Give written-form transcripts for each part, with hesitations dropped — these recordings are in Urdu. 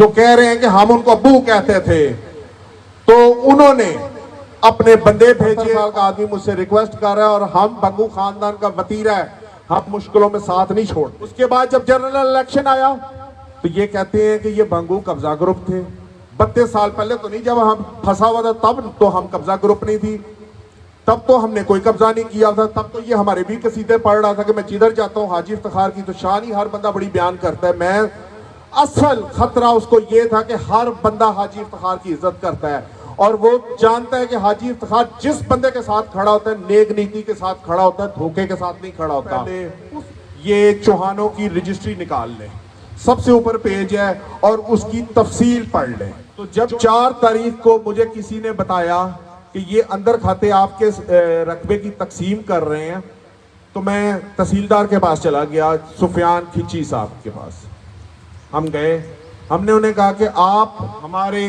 جو کہہ رہے ہیں کہ ہم ان کو ابو کہتے تھے، تو انہوں نے اپنے بندے بھیجے. کا آدمی مجھ سے ریکویسٹ کر رہا ہے اور ہم بنگو خاندان کا وتیرہ ہے، ہم مشکلوں میں ساتھ نہیں چھوڑ. اس کے بعد جب جنرل الیکشن آیا تو یہ کہتے ہیں کہ یہ بنگو قبضہ گروپ تھے. 32 سال پہلے تو نہیں، جب ہم پھنسا ہوا تھا تب تو ہم قبضہ گروپ نہیں تھی، تب تو ہم نے کوئی قبضہ نہیں کیا تھا. تب تو یہ ہمارے بھی قصیدے پڑھ رہا تھا کہ میں جدھر جاتا ہوں حاجی افتخار کی تو شان ہی ہر بندہ بڑی بیان کرتا ہے. میں اصل خطرہ اس کو یہ تھا کہ ہر بندہ حاجی افتخار کی عزت کرتا ہے اور وہ جانتا ہے کہ حاجی افتخار جس بندے کے ساتھ کھڑا ہوتا ہے نیک نیتی کے ساتھ کھڑا ہوتا ہے، دھوکے کے ساتھ نہیں کھڑا ہوتا. یہ چوہانوں کی رجسٹری نکال لیں، سب سے اوپر پیج ہے، اور اس کی تفصیل پڑھ لیں. تو جب 4 تاریخ کو مجھے کسی نے بتایا کہ یہ اندر کھاتے آپ کے رقبے کی تقسیم کر رہے ہیں، تو میں تحصیلدار کے پاس چلا گیا، سفیان کھچی صاحب کے پاس. ہم گئے، ہم نے انہیں کہا کہ آپ ہمارے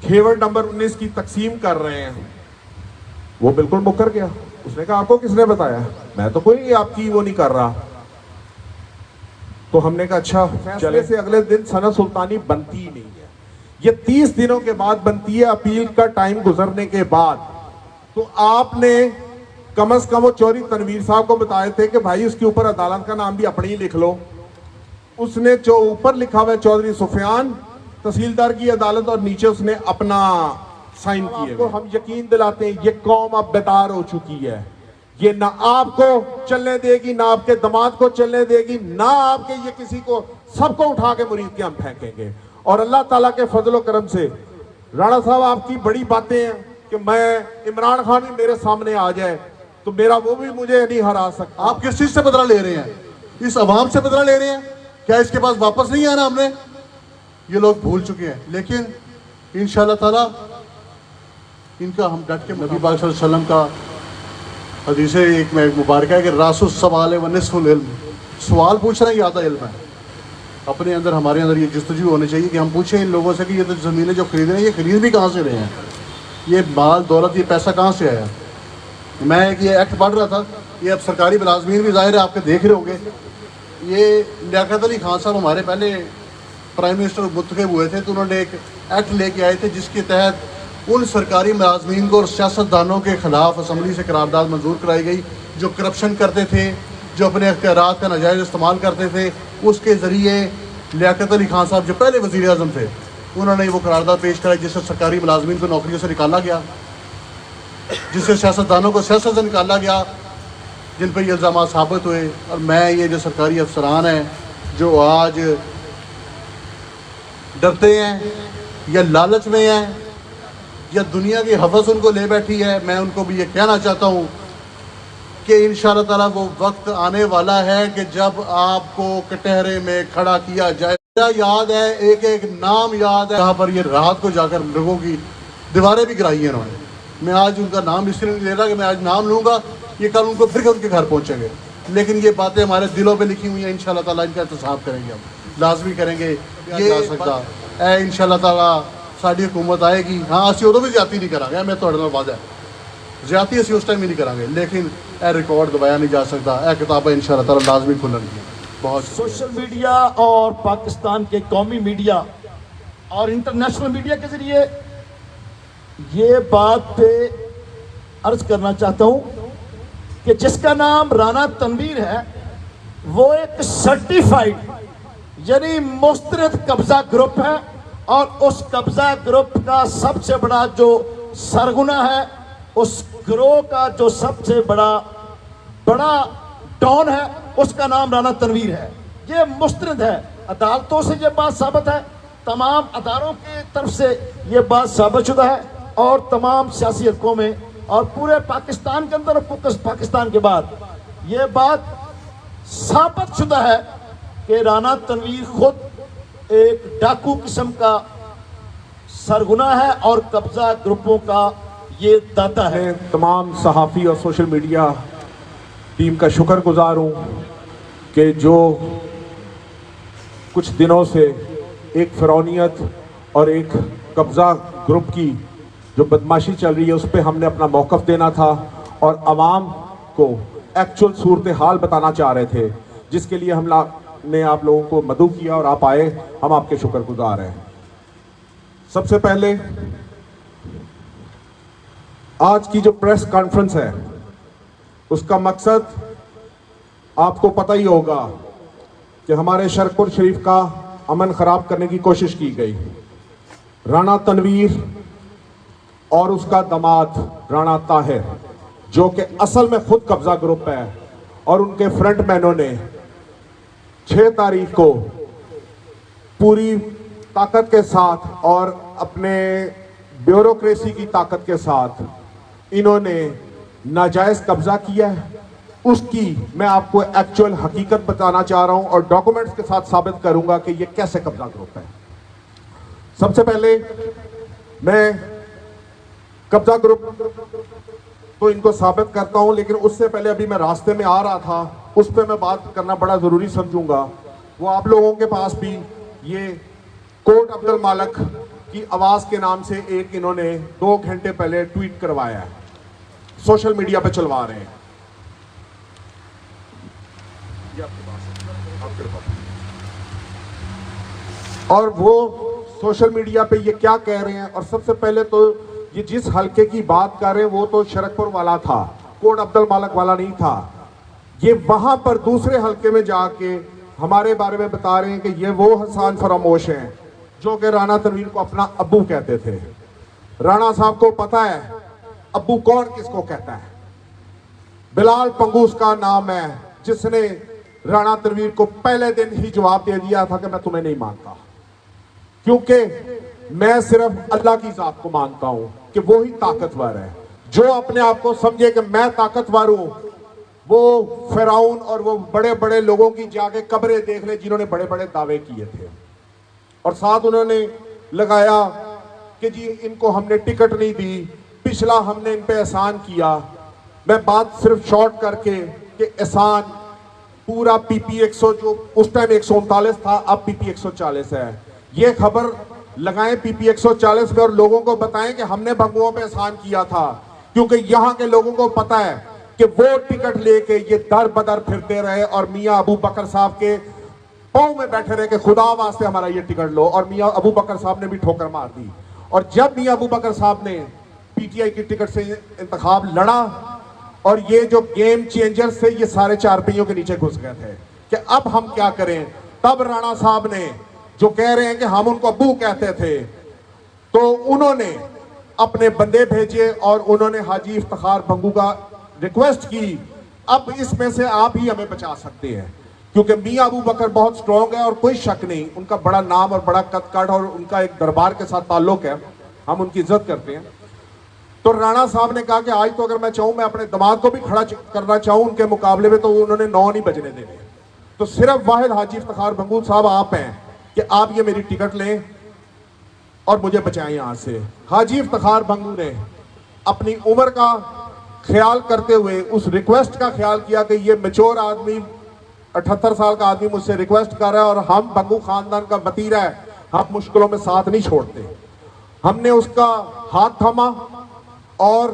کھیوڑ نمبر 19 کی تقسیم کر رہے ہیں. وہ بالکل مکر گیا. اس نے کہا آپ کو کس نے بتایا؟ میں تو کوئی آپ کی وہ نہیں کر رہا. تو ہم نے کہا اچھا چلے. سے اگلے دن سند سلطانی بنتی ہی نہیں ہے، یہ 30 دنوں کے بعد بنتی ہے، اپیل کا ٹائم گزرنے کے بعد. تو آپ نے کم از کم وہ چوہدری تنویر صاحب کو بتائے تھے کہ بھائی اس کے اوپر عدالت کا نام بھی اپنی لکھ لو. اس نے جو اوپر لکھا ہوا ہے چودھری سفیان تحصیلدار کی عدالت، اور نیچے اس نے اپنا سائن کیے. آپ کو ہم یقین دلاتے ہیں یہ قوم اب بیدار ہو چکی ہے. یہ نہ آپ کو چلنے دے گی، نہ آپ کے دماد کو چلنے دے گی، نہ آپ کے یہ کسی کو، سب کو اٹھا کے مرید کے ہم پھینکیں گے. اور اللہ تعالیٰ کے فضل و کرم سے رانا صاحب آپ کی بڑی باتیں ہیں کہ میں عمران خان بھی میرے سامنے آ جائے تو میرا وہ بھی مجھے نہیں ہرا سکتا. آپ کس چیز سے بدلہ لے رہے ہیں؟ اس عوام سے بدلہ لے رہے ہیں؟ کیا اس کے پاس واپس نہیں آنا؟ ہم نے یہ لوگ بھول چکے ہیں، لیکن انشاءاللہ تعالیٰ ان کا ہم ڈٹ کے. نبی پاک صلی اللہ علیہ وسلم کا حدیث ایک میں مبارکہ ہے کہ راس السوال و نصف العلم، سوال پوچھنا ہی آدھا علم ہے. اپنے اندر ہمارے اندر یہ جستجو ہونے چاہیے کہ ہم پوچھیں ان لوگوں سے کہ یہ تو زمینیں جو خرید رہے ہیں یہ خرید بھی کہاں سے رہے ہیں، یہ مال دولت یہ پیسہ کہاں سے آیا. میں ایک یہ ایکٹ پڑھ رہا تھا، یہ اب سرکاری ملازمین بھی ظاہر ہے آپ کے دیکھ رہے ہوں گے. یہ لیاقت علی خان صاحب ہمارے پہلے پرائم منسٹر منتخب ہوئے تھے تو انہوں نے ایک ایکٹ لے کے آئے تھے جس کے تحت ان سرکاری ملازمین کو اور سیاستدانوں کے خلاف اسمبلی سے قرارداد منظور کرائی گئی جو کرپشن کرتے تھے، جو اپنے اختیارات کا ناجائز استعمال کرتے تھے. اس کے ذریعے لیاقت علی خان صاحب جو پہلے وزیر اعظم تھے انہوں نے وہ قرارداد پیش کرائی جس سے سرکاری ملازمین کو نوکریوں سے نکالا گیا، جس سے سیاستدانوں کو سیاست سے نکالا گیا جن پہ یہ الزامات ثابت ہوئے. اور میں یہ جو سرکاری افسران ہیں جو آج ڈرتے ہیں یا لالچ میں ہیں یا دنیا کی حوث ان کو لے بیٹھی ہے، میں ان کو بھی یہ کہنا چاہتا ہوں کہ انشاءاللہ تعالیٰ وہ وقت آنے والا ہے کہ جب آپ کو کٹہرے میں کھڑا کیا جائے. یاد ہے ایک ایک نام یاد ہے، یہاں پر یہ رات کو جا کر لوگوں کی دیواریں بھی گرائی ہیں انہوں نے. میں آج ان کا نام اس لیے نہیں لے رہا کہ میں آج نام لوں گا یہ کل ان کو پھر ان کے گھر پہنچیں گے، لیکن یہ باتیں ہمارے دلوں پہ لکھی ہوئی ہیں. انشاءاللہ تعالیٰ ان کا احتساب کریں گے، ہم لازمی کریں گے. یہ جا سکتا اے انشاءاللہ تعالیٰ ساری حکومت آئے گی. ہاں اسی ادو بھی زیادتی نہیں کریں گے، میں تھوڑے نال واضح زیادتی اسی اس ٹائم ہی نہیں کریں گے، لیکن اے ریکارڈ دبایا نہیں جا سکتا. اے کتابیں انشاءاللہ تعالیٰ لازمی کھلن گی. بہت سوشل میڈیا اور پاکستان کے قومی میڈیا اور انٹرنیشنل میڈیا کے ذریعے یہ بات پہ عرض کرنا چاہتا ہوں کہ جس کا نام رانا تنویر ہے وہ ایک سرٹیفائیڈ یعنی مستند قبضہ گروپ ہے، اور اس قبضہ گروپ کا سب سے بڑا جو سرغنہ ہے، اس گروہ کا جو سب سے بڑا ڈان ہے، اس کا نام رانا تنویر ہے. یہ مستند ہے، عدالتوں سے یہ بات ثابت ہے، تمام اداروں کی طرف سے یہ بات ثابت شدہ ہے، اور تمام سیاسی حلقوں میں اور پورے پاکستان کے اندر اور پاکستان کے بعد یہ بات ثابت شدہ ہے کہ رانا تنویر خود ایک ڈاکو قسم کا سرغنہ ہے اور قبضہ گروپوں کا یہ داتا ہے. تمام صحافی اور سوشل میڈیا ٹیم کا شکر گزار ہوں کہ جو کچھ دنوں سے ایک فرعونیت اور ایک قبضہ گروپ کی جو بدماشی چل رہی ہے اس پہ ہم نے اپنا موقف دینا تھا اور عوام کو ایکچول صورتحال بتانا چاہ رہے تھے، جس کے لیے ہم نے آپ لوگوں کو مدعو کیا اور آپ آئے, ہم آپ کے شکر گزار ہیں. سب سے پہلے آج کی جو پریس کانفرنس ہے اس کا مقصد آپ کو پتہ ہی ہوگا کہ ہمارے شرک شریف کا امن خراب کرنے کی کوشش کی گئی. رانا تنویر اور اس کا داماد رانا طاہر, جو کہ اصل میں خود قبضہ گروپ ہے, اور ان کے فرنٹ مینوں نے 6 تاریخ کو پوری طاقت کے ساتھ اور اپنے بیوروکریسی کی طاقت کے ساتھ انہوں نے ناجائز قبضہ کیا ہے. اس کی میں آپ کو ایکچوئل حقیقت بتانا چاہ رہا ہوں اور ڈاکومنٹس کے ساتھ ثابت کروں گا کہ یہ کیسے قبضہ گروپ ہے. سب سے پہلے میں قبضہ گروپ تو ان کو ثابت کرتا ہوں, لیکن اس سے پہلے ابھی میں راستے میں آ رہا تھا, اس پہ میں بات کرنا بڑا ضروری سمجھوں گا. وہ آپ لوگوں کے پاس بھی یہ کوٹ عبد المالک کی آواز کے نام سے ایک انہوں نے 2 گھنٹے پہلے ٹویٹ کروایا ہے, سوشل میڈیا پہ چلوا رہے ہیں. اور وہ سوشل میڈیا پہ یہ کیا کہہ رہے ہیں, اور سب سے پہلے تو یہ جس حلقے کی بات کر رہے ہیں وہ تو شرکپور والا تھا, کوٹ عبد المالک والا نہیں تھا. یہ وہاں پر دوسرے حلقے میں جا کے ہمارے بارے میں بتا رہے ہیں کہ یہ وہ حسان فراموش ہیں جو کہ رانا تنویر کو اپنا ابو کہتے تھے. رانا صاحب کو پتا ہے ابو کون کس کو کہتا ہے. بلال پنگوس کا نام ہے جس نے رانا تنویر کو پہلے دن ہی جواب دے دیا تھا کہ میں تمہیں نہیں مانتا, کیونکہ میں صرف اللہ کی ذات کو مانتا ہوں کہ وہی طاقتور ہے. جو اپنے آپ کو سمجھے کہ میں طاقتور ہوں وہ فرعون اور وہ بڑے بڑے لوگوں کی جا کے قبریں دیکھ لے جنہوں نے بڑے بڑے دعوے کیے تھے. اور ساتھ انہوں نے لگایا کہ جی ان کو ہم نے ٹکٹ نہیں دی, پچھلا ہم نے ان پہ احسان کیا. میں بات صرف شارٹ کر کے کہ احسان پورا پی پی 100 جو اس ٹائم 139 تھا اب پی پی 140 ہے, یہ خبر لگائیں پی پی 140 پہ اور لوگوں کو بتائیں کہ ہم نے بھنگوؤں پہ احسان کیا تھا, کیونکہ یہاں کے لوگوں کو پتا ہے کہ وہ ٹکٹ لے کے یہ در بدر پھرتے رہے اور میاں ابو بکر صاحب کے پاؤں میں بیٹھے رہے کہ خدا واسطے ہمارا یہ ٹکٹ لو, اور میاں ابو بکر صاحب نے بھی ٹھوکر مار دی. اور جب میاں ابو بکر صاحب نے پی ٹی آئی کی ٹکٹ سے انتخاب لڑا اور یہ جو گیم چینجر سے یہ سارے 4 پہیوں کے نیچے گھس گئے تھے کہ اب ہم کیا کریں, تب رانا صاحب نے جو کہہ رہے ہیں کہ ہم ان کو ابو کہتے تھے, تو انہوں نے اپنے بندے بھیجے اور انہوں نے حاجی افتخار بھنگو کا ریکویسٹ کی اب اس میں سے آپ ہی ہمیں بچا سکتے ہیں, کیونکہ میاں ابو بکر بہت سٹرونگ ہے اور کوئی شک نہیں, ان کا بڑا نام اور بڑا قد کاٹ اور ان کا ایک دربار کے ساتھ تعلق ہے, ہم ان کی عزت کرتے ہیں. تو رانا صاحب نے کہا کہ آج تو اگر میں چاہوں میں اپنے دماد کو بھی کھڑا کرنا چاہوں ان کے مقابلے میں تو انہوں نے 9 نہیں بجنے دینے, تو صرف واحد حاجی افتخار بھنگو صاحب آپ ہیں کہ آپ یہ میری ٹکٹ لیں اور مجھے بچائیں یہاں سے. حاجی افتخار بھنگو نے اپنی عمر کا خیال کرتے ہوئے اس ریکویسٹ کا خیال کیا کہ یہ میچور آدمی 78 سال کا آدمی مجھ سے ریکویسٹ کر رہا ہے اور ہم بھنگو خاندان کا وتیرہ ہے, ہم مشکلوں میں ساتھ نہیں چھوڑتے. ہم نے اس کا ہاتھ تھاما اور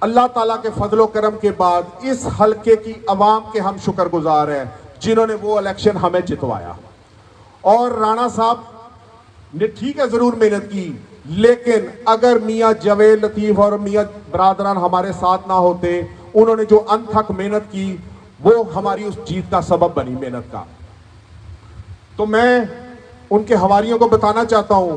اللہ تعالیٰ کے فضل و کرم کے بعد اس حلقے کی عوام کے ہم شکر گزار ہیں جنہوں نے وہ الیکشن ہمیں جتوایا. اور رانا صاحب نے ٹھیک ہے ضرور محنت کی, لیکن اگر میاں جاوید لطیف اور میاں برادران ہمارے ساتھ نہ ہوتے, انہوں نے جو انتھک محنت کی وہ ہماری اس جیت کا سبب بنی محنت کا. تو میں ان کے حواریوں کو بتانا چاہتا ہوں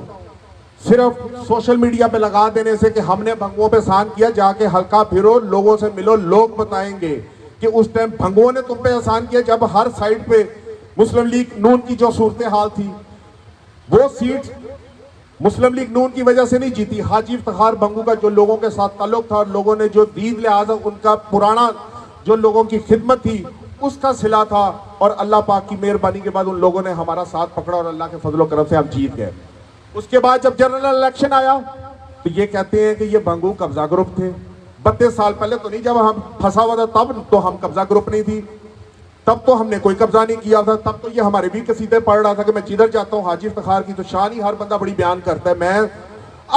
صرف سوشل میڈیا پہ لگا دینے سے کہ ہم نے بھنگوؤں پہ احسان کیا, جا کے حلقہ پھرو, لوگوں سے ملو, لوگ بتائیں گے کہ اس ٹائم بھنگوؤں نے تم پہ احسان کیا جب ہر سائٹ پہ مسلم لیگ نون کی جو صورتحال تھی وہ سیٹ مسلم لیگ نون کی وجہ سے نہیں جیتی, حاجی افتخار بھنگو کا جو لوگوں کے ساتھ تعلق تھا اور لوگوں نے جو دید لحاظ ان کا پرانا جو لوگوں کی خدمت تھی اس کا صلہ تھا, اور اللہ پاک کی مہربانی کے بعد ان لوگوں نے ہمارا ساتھ پکڑا اور اللہ کے فضل و کرم سے ہم جیت گئے. اس کے بعد جب جنرل الیکشن آیا تو یہ کہتے ہیں کہ یہ بھنگو قبضہ گروپ تھے. 32 سال پہلے تو نہیں, جب ہم پھنسا ہوا تھا تب تو ہم قبضہ گروپ نہیں تھی, تب تو ہم نے کوئی قبضہ نہیں کیا تھا, تب تو یہ ہمارے بھی قصیدے پڑھ رہا تھا کہ میں جدھر جاتا ہوں حاجی افتخار کی تو شان ہی ہر بندہ بڑی بیان کرتا ہے. میں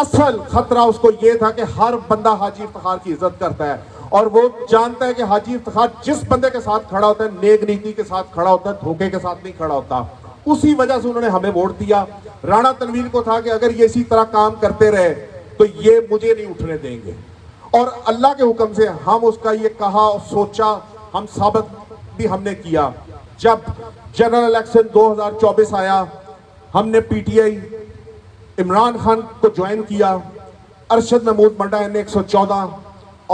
اصل خطرہ اس کو یہ تھا کہ ہر بندہ حاجی افتخار کی عزت کرتا ہے, اور وہ جانتا ہے کہ حاجی افتخار جس بندے کے ساتھ کھڑا ہوتا ہے نیک نیتی کے ساتھ کھڑا ہوتا ہے, دھوکے کے ساتھ نہیں کھڑا ہوتا. اسی وجہ سے انہوں نے ہمیں ووٹ دیا. رانا تنویر کو تھا کہ اگر یہ اسی طرح کام کرتے رہے تو یہ مجھے نہیں اٹھنے دیں گے, اور اللہ کے حکم سے ہم اس کا یہ کہا اور سوچا, ہم ثابت بھی ہم نے کیا. جب جنرل الیکشن 2024 آیا, ہم نے P T I Imran Khan کو جوائن کیا, ارشد محمود منڈا N114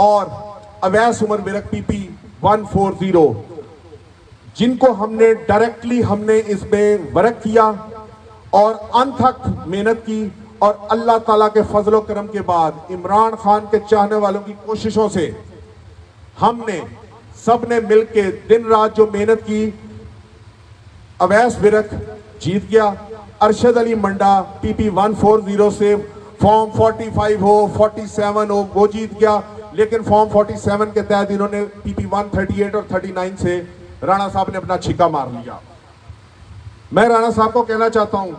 اور اویس عمر ورک پی پی 140, جن کو ہم نے ڈائریکٹلی ہم نے اس میں ورک کیا اور انتھک محنت کی, اور اللہ تعالیٰ کے فضل و کرم کے بعد عمران خان کے چاہنے والوں کی کوششوں سے ہم نے سب نے مل کے دن رات جو محنت کی, اویس ورک جیت گیا, ارشد علی منڈا پی پی 140 سے فارم 45 ہو 47 ہو وہ جیت گیا, لیکن فارم 47 کے تحت انہوں نے پی پی 138 اور 39 سے رانا صاحب نے اپنا چھکا مار لیا. میں رانا صاحب کو کہنا چاہتا ہوں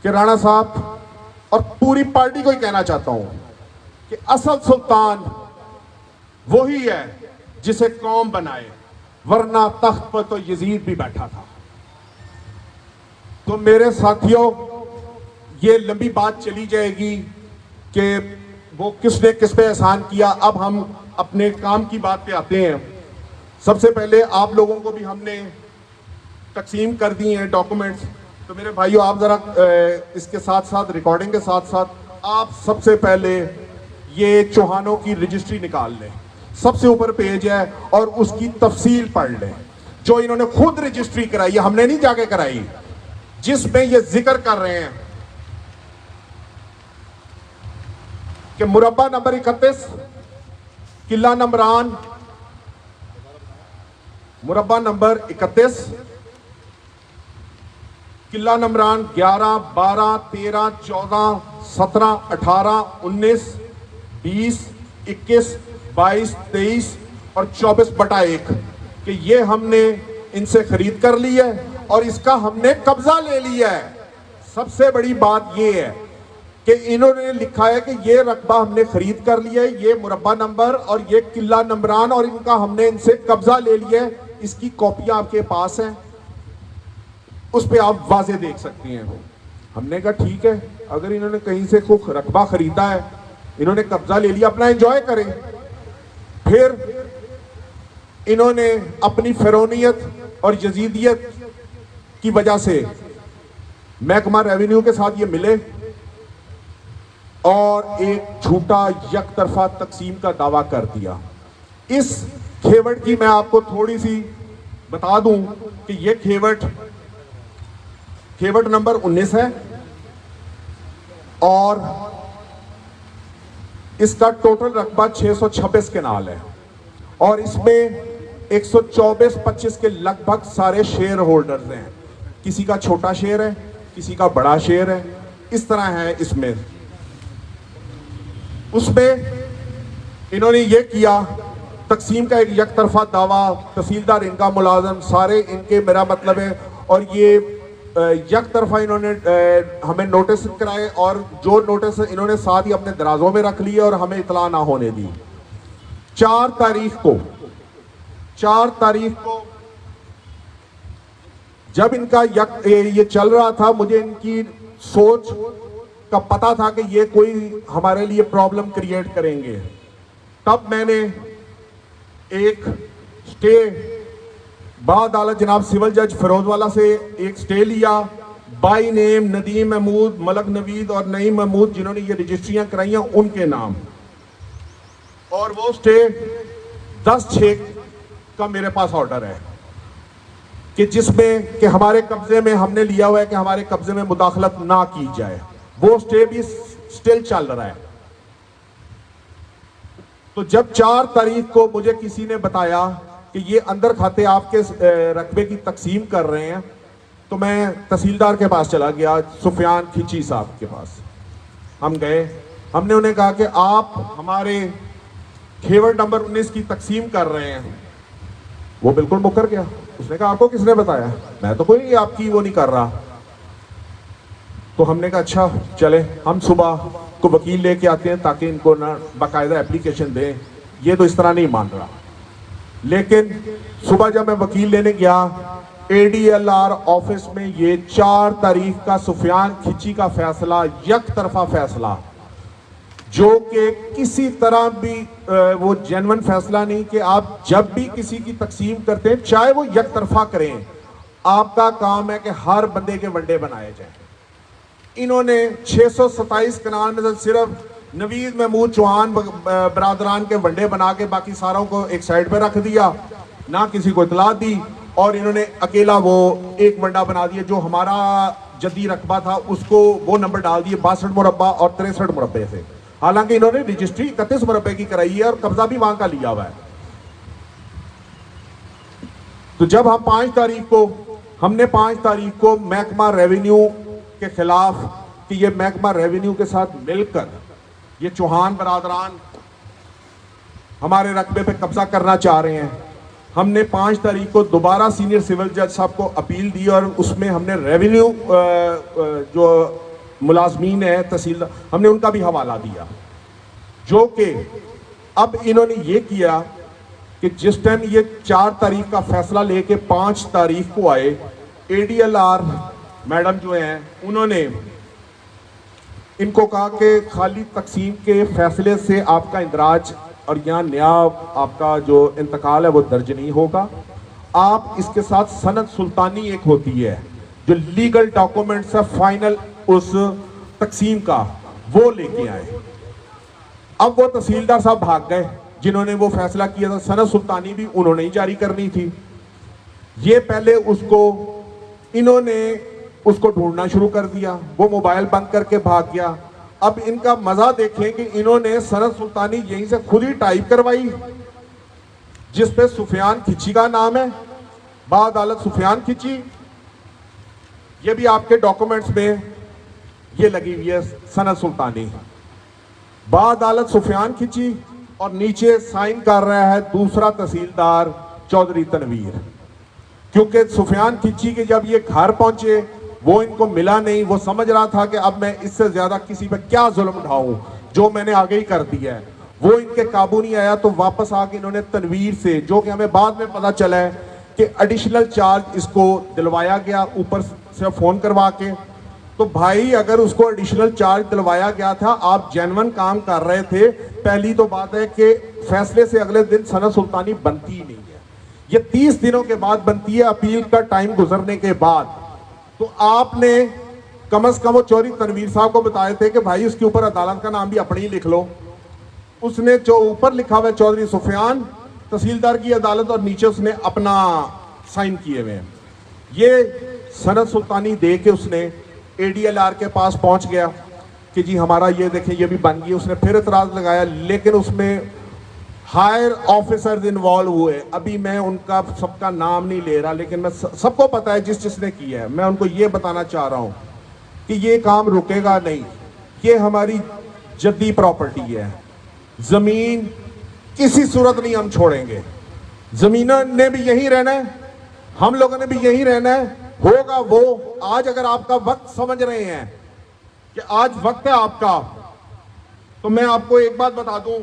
کہ رانا صاحب اور پوری پارٹی کو ہی کہنا چاہتا ہوں کہ اصل سلطان وہی ہے جسے قوم بنائے, ورنہ تخت پر تو یزید بھی بیٹھا تھا. تو میرے ساتھیوں, یہ لمبی بات چلی جائے گی کہ وہ کس نے کس پہ احسان کیا. اب ہم اپنے کام کی بات پہ آتے ہیں. سب سے پہلے آپ لوگوں کو بھی ہم نے تقسیم کر دی ہیں ڈاکومنٹس, تو میرے بھائیوں آپ ذرا اس کے ساتھ ساتھ ریکارڈنگ کے ساتھ ساتھ آپ سب سے پہلے یہ چوہانوں کی رجسٹری نکال لیں. سب سے اوپر پیج ہے اور اس کی تفصیل پڑھ لیں, جو انہوں نے خود رجسٹری کرائی ہے, ہم نے نہیں جا کے کرائی, جس میں یہ ذکر کر رہے ہیں کہ مربع نمبر 31 قلعہ نمران, مربع نمبر 31 قلعہ نمران 11 12 13 14 17 18 19 20 21 22 23 اور 24/1 کہ یہ ہم نے ان سے خرید کر لی ہے اور اس کا ہم نے قبضہ لے لیا ہے. سب سے بڑی بات یہ ہے کہ انہوں نے لکھا ہے کہ یہ رقبہ ہم نے خرید کر لیا ہے, یہ مربع نمبر اور یہ قلعہ نمران, اور ان کا ہم نے ان سے قبضہ لے لیا ہے. اس کی کاپیاں آپ کے پاس ہیں, اس پہ آپ واضح دیکھ سکتے ہیں. ہم نے کہا ٹھیک ہے, اگر انہوں نے کہیں سے کوئی رقبہ خریدا ہے, انہوں نے قبضہ لے لیا, اپنا انجوائے کریں. پھر انہوں نے اپنی فرعونیت اور یزیدیت کی وجہ سے محکمہ ریونیو کے ساتھ یہ ملے اور ایک جھوٹا یک طرفہ تقسیم کا دعویٰ کر دیا. اس کھیوٹ کی میں آپ کو تھوڑی سی بتا دوں کہ یہ کھیوٹ نمبر 19 ہے اور اس کا ٹوٹل رقبہ 626 کنال ہے, اور اس میں 124-25 کے لگ بھگ سارے شیئر ہولڈرز ہیں. کسی کا چھوٹا شیئر ہے, کسی کا بڑا شیئر ہے, اس طرح ہے. اس میں انہوں نے یہ کیا تقسیم کا ایک یک طرفہ دعویٰ, تحصیلدار ان کا ملازم سارے ان کے, میرا مطلب ہے, اور یہ یک طرفہ انہوں نے ہمیں نوٹس کرائے, اور جو نوٹس انہوں نے ساتھ ہی اپنے درازوں میں رکھ لیے اور ہمیں اطلاع نہ ہونے دی. 4 تاریخ کو جب ان کا یہ چل رہا تھا, مجھے ان کی سوچ کا پتا تھا کہ یہ کوئی ہمارے لیے پرابلم کریٹ کریں گے. تب میں نے ایک سٹے بعدالت جناب سول جج فیروز والا سے ایک سٹے لیا, بائی نیم ندیم محمود, ملک نوید اور نعیم محمود, جنہوں نے یہ رجسٹریاں کرائی ہیں ان کے نام, اور وہ سٹے 10/6 کا میرے پاس آرڈر ہے کہ جس میں کہ ہمارے قبضے میں ہم نے لیا ہوا ہے کہ ہمارے قبضے میں مداخلت نہ کی جائے. وہ سٹے بھی سٹل چل رہا ہے. تو جب 4 تاریخ کو مجھے کسی نے بتایا کہ یہ اندر کھاتے آپ کے رقبے کی تقسیم کر رہے ہیں, تو میں تحصیلدار کے پاس چلا گیا, سفیان کھچی صاحب کے پاس. ہم گئے, ہم نے انہیں کہا کہ آپ ہمارے کھیوٹ نمبر 19 کی تقسیم کر رہے ہیں. وہ بالکل مکر گیا. اس نے کہا آپ کو کس نے بتایا؟ میں تو کوئی آپ کی وہ نہیں کر رہا. تو ہم نے کہا اچھا چلے. ہم صبح کو وکیل لے کے آتے ہیں تاکہ ان کو نہ باقاعدہ اپلیکیشن دیں. یہ تو اس طرح نہیں مان رہا. لیکن صبح جب میں وکیل لینے گیا ADLR آفس میں یہ 4 تاریخ کا سفیان کھچی کا فیصلہ, یک طرفہ فیصلہ, جو کہ کسی طرح بھی وہ جینون فیصلہ نہیں کہ آپ جب بھی کسی کی تقسیم کرتے ہیں چاہے وہ یک طرفہ کریں, آپ کا کام ہے کہ ہر بندے کے ونڈے بنائے جائیں. انہوں نے 627 کنال میں صرف نوید محمود چوہان برادران کے ونڈے بنا کے باقی ساروں کو ایک سائڈ پہ رکھ دیا, نہ کسی کو اطلاع دی, اور انہوں نے اکیلا وہ ایک ونڈا بنا دیا جو ہمارا جدی رقبہ تھا اس کو وہ نمبر ڈال دیے 62 مربع اور 63 مربع سے. حالانکہ انہوں نے رجسٹری 31 مربع کی کرائی ہے اور قبضہ بھی وہاں کا لیا ہوا ہے. تو جب ہم 5 تاریخ کو محکمہ ریونیو کے خلاف کہ یہ محکمہ ریونیو کے ساتھ مل کر یہ چوہان برادران ہمارے رقبے پہ قبضہ کرنا چاہ رہے ہیں, ہم نے 5 تاریخ کو دوبارہ سینئر سول جج صاحب کو اپیل دی اور اس میں ہم نے ریونیو جو ملازمین ہیں تحصیلدار ہم نے ان کا بھی حوالہ دیا, جو کہ اب انہوں نے یہ کیا کہ جس ٹائم یہ 4 تاریخ کا فیصلہ لے کے 5 تاریخ کو آئے, ADLR میڈم جو ہیں انہوں نے ان کو کہا کہ خالی تقسیم کے فیصلے سے آپ کا اندراج اور یہاں نیا آپ کا جو انتقال ہے وہ درج نہیں ہوگا, آپ اس کے ساتھ سند سلطانی ایک ہوتی ہے جو لیگل ڈاکومنٹس ہے فائنل اس تقسیم کا, وہ لے کے آئے. اب وہ تحصیلدار صاحب بھاگ گئے جنہوں نے وہ فیصلہ کیا تھا, سند سلطانی بھی انہوں نے ہی جاری کرنی تھی. یہ پہلے انہوں نے اس کو ڈھونڈنا شروع کر دیا, وہ موبائل بند کر کے بھاگ گیا. اب ان کا مزہ دیکھیں کہ انہوں نے سند سلطانی یہیں سے خود ہی ٹائپ کروائی جس پہ سفیان کھچی کا نام ہے, بعدالت سفیان کھچی, یہ بھی آپ کے ڈاکومنٹس میں یہ لگی ہوئی ہے سند سلطانی, بعدالت سفیان کھچی, اور نیچے سائن کر رہا ہے دوسرا تحصیلدار چودھری تنویر. کیونکہ سفیان کھچی کے جب یہ گھر پہنچے وہ ان کو ملا نہیں, وہ سمجھ رہا تھا کہ اب میں اس سے زیادہ کسی پہ کیا ظلم اٹھاؤں, جو میں نے آگے ہی کر دیا ہے. وہ ان کے قابو نہیں آیا تو واپس آ کے انہوں نے تنویر سے, جو کہ ہمیں بعد میں پتا چلا ہے کہ ایڈیشنل چارج اس کو دلوایا گیا اوپر سے فون کروا کے. تو بھائی اگر اس کو ایڈیشنل چارج دلوایا گیا تھا, آپ جینون کام کر رہے تھے, پہلی تو بات ہے کہ فیصلے سے اگلے دن سند سلطانی بنتی ہی نہیں ہے, یہ 30 دنوں کے بعد بنتی ہے اپیل کا ٹائم گزرنے کے بعد. تو آپ نے کم از کم وہ چودھری تنویر صاحب کو بتائے تھے کہ بھائی اس کے اوپر عدالت کا نام بھی اپنے ہی لکھ لو. اس نے جو اوپر لکھا ہوا ہے چودھری سفیان تحصیلدار کی عدالت, اور نیچے اس نے اپنا سائن کیے ہوئے ہیں. یہ سند سلطانی دے کے اس نے ADLR کے پاس پہنچ گیا کہ جی ہمارا یہ دیکھیں یہ بھی بن گئی. اس نے پھر اعتراض لگایا, لیکن اس میں ہائر آفیسرز انوالو ہوئے. ابھی میں ان کا سب کا نام نہیں لے رہا, لیکن میں سب کو پتا ہے جس نے کیا ہے. میں ان کو یہ بتانا چاہ رہا ہوں کہ یہ کام رکے گا نہیں, یہ ہماری جدی پراپرٹی ہے, زمین کسی صورت نہیں ہم چھوڑیں گے. زمینوں نے بھی یہی رہنا ہے, ہم لوگوں نے بھی یہی رہنا ہے, ہوگا وہ. آج اگر آپ کا وقت سمجھ رہے ہیں کہ آج وقت ہے آپ کا, تو میں آپ کو ایک بات بتا دوں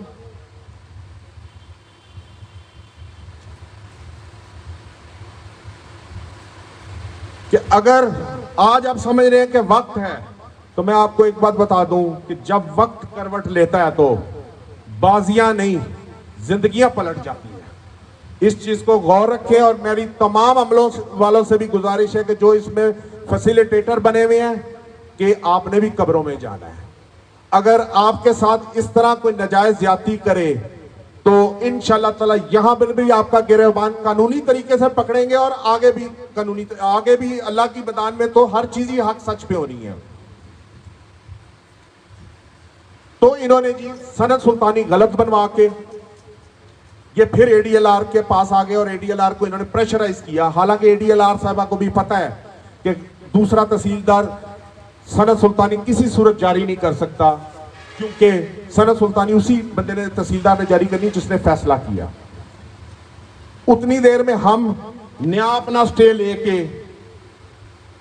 کہ اگر آج آپ سمجھ رہے ہیں کہ وقت ہے, تو میں آپ کو ایک بات بتا دوں کہ جب وقت کروٹ لیتا ہے تو بازیاں نہیں زندگیاں پلٹ جاتی ہیں. اس چیز کو غور رکھیں, اور میری تمام عملوں والوں سے بھی گزارش ہے کہ جو اس میں فیسیلیٹیٹر بنے ہوئے ہیں کہ آپ نے بھی قبروں میں جانا ہے. اگر آپ کے ساتھ اس طرح کوئی ناجائز زیادتی کرے تو انشاءاللہ تعالی یہاں پر بھی آپ کا گریبان قانونی طریقے سے پکڑیں گے, اور آگے بھی اللہ کی میدان میں تو ہر چیز ہی حق سچ پہ ہونی ہے. تو انہوں نے جی سند سلطانی غلط بنوا کے یہ پھر ADLR کے پاس آ گئے, اور ADLR کو انہوں نے پریشرائز کیا. حالانکہ ADLR صاحبہ کو بھی پتہ ہے کہ دوسرا تحصیلدار سند سلطانی کسی صورت جاری نہیں کر سکتا, کیونکہ سند سلطانی اسی بندے نے تحصیلدار نے جاری کرنی جس نے فیصلہ کیا. اتنی دیر میں ہم نیا اپنا سٹے لے کے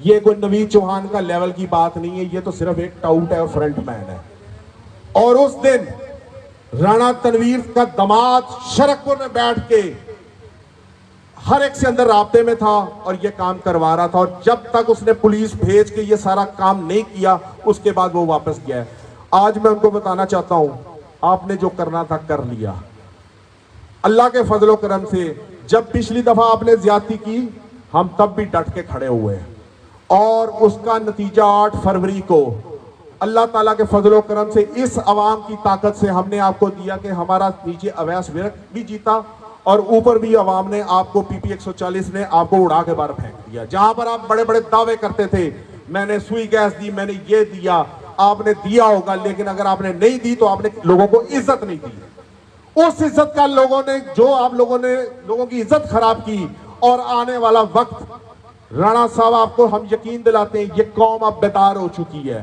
یہ کوئی نوید چوہان کا لیول کی بات نہیں ہے, یہ تو صرف ایک ٹاؤٹ ہے اور فرنٹ مین ہے. اور اس دن رانا تنویر کا داماد شرکپور میں بیٹھ کے ہر ایک سے اندر رابطے میں تھا اور یہ کام کروا رہا تھا, اور جب تک اس نے پولیس بھیج کے یہ سارا کام نہیں کیا اس کے بعد وہ واپس گیا ہے. آج میں ان کو بتانا چاہتا ہوں, آپ نے جو کرنا تھا کر لیا. اللہ کے فضل و کرم سے جب پچھلی دفعہ آپ نے زیادتی کی ہم تب بھی ڈٹ کے کھڑے ہوئے, اور اس کا نتیجہ 8 فروری کو اللہ تعالیٰ کے فضل و کرم سے اس عوام کی طاقت سے ہم نے آپ کو دیا کہ ہمارا نیچے اویس ورک بھی جیتا, اور اوپر بھی عوام نے آپ کو PP 140 نے آپ کو اڑا کے باہر پھینک دیا. جہاں پر آپ بڑے بڑے دعوے کرتے تھے میں نے سوئی گیس دی, میں نے یہ دیا, آپ نے دیا ہوگا, لیکن اگر آپ نے نہیں دی تو آپ نے لوگوں کو عزت نہیں دی. اس عزت کا لوگوں نے جو آپ لوگوں نے لوگوں کی عزت خراب کی, اور آنے والا وقت رانا صاحب آپ کو ہم یقین دلاتے ہیں یہ قوم اب بیدار ہو چکی ہے.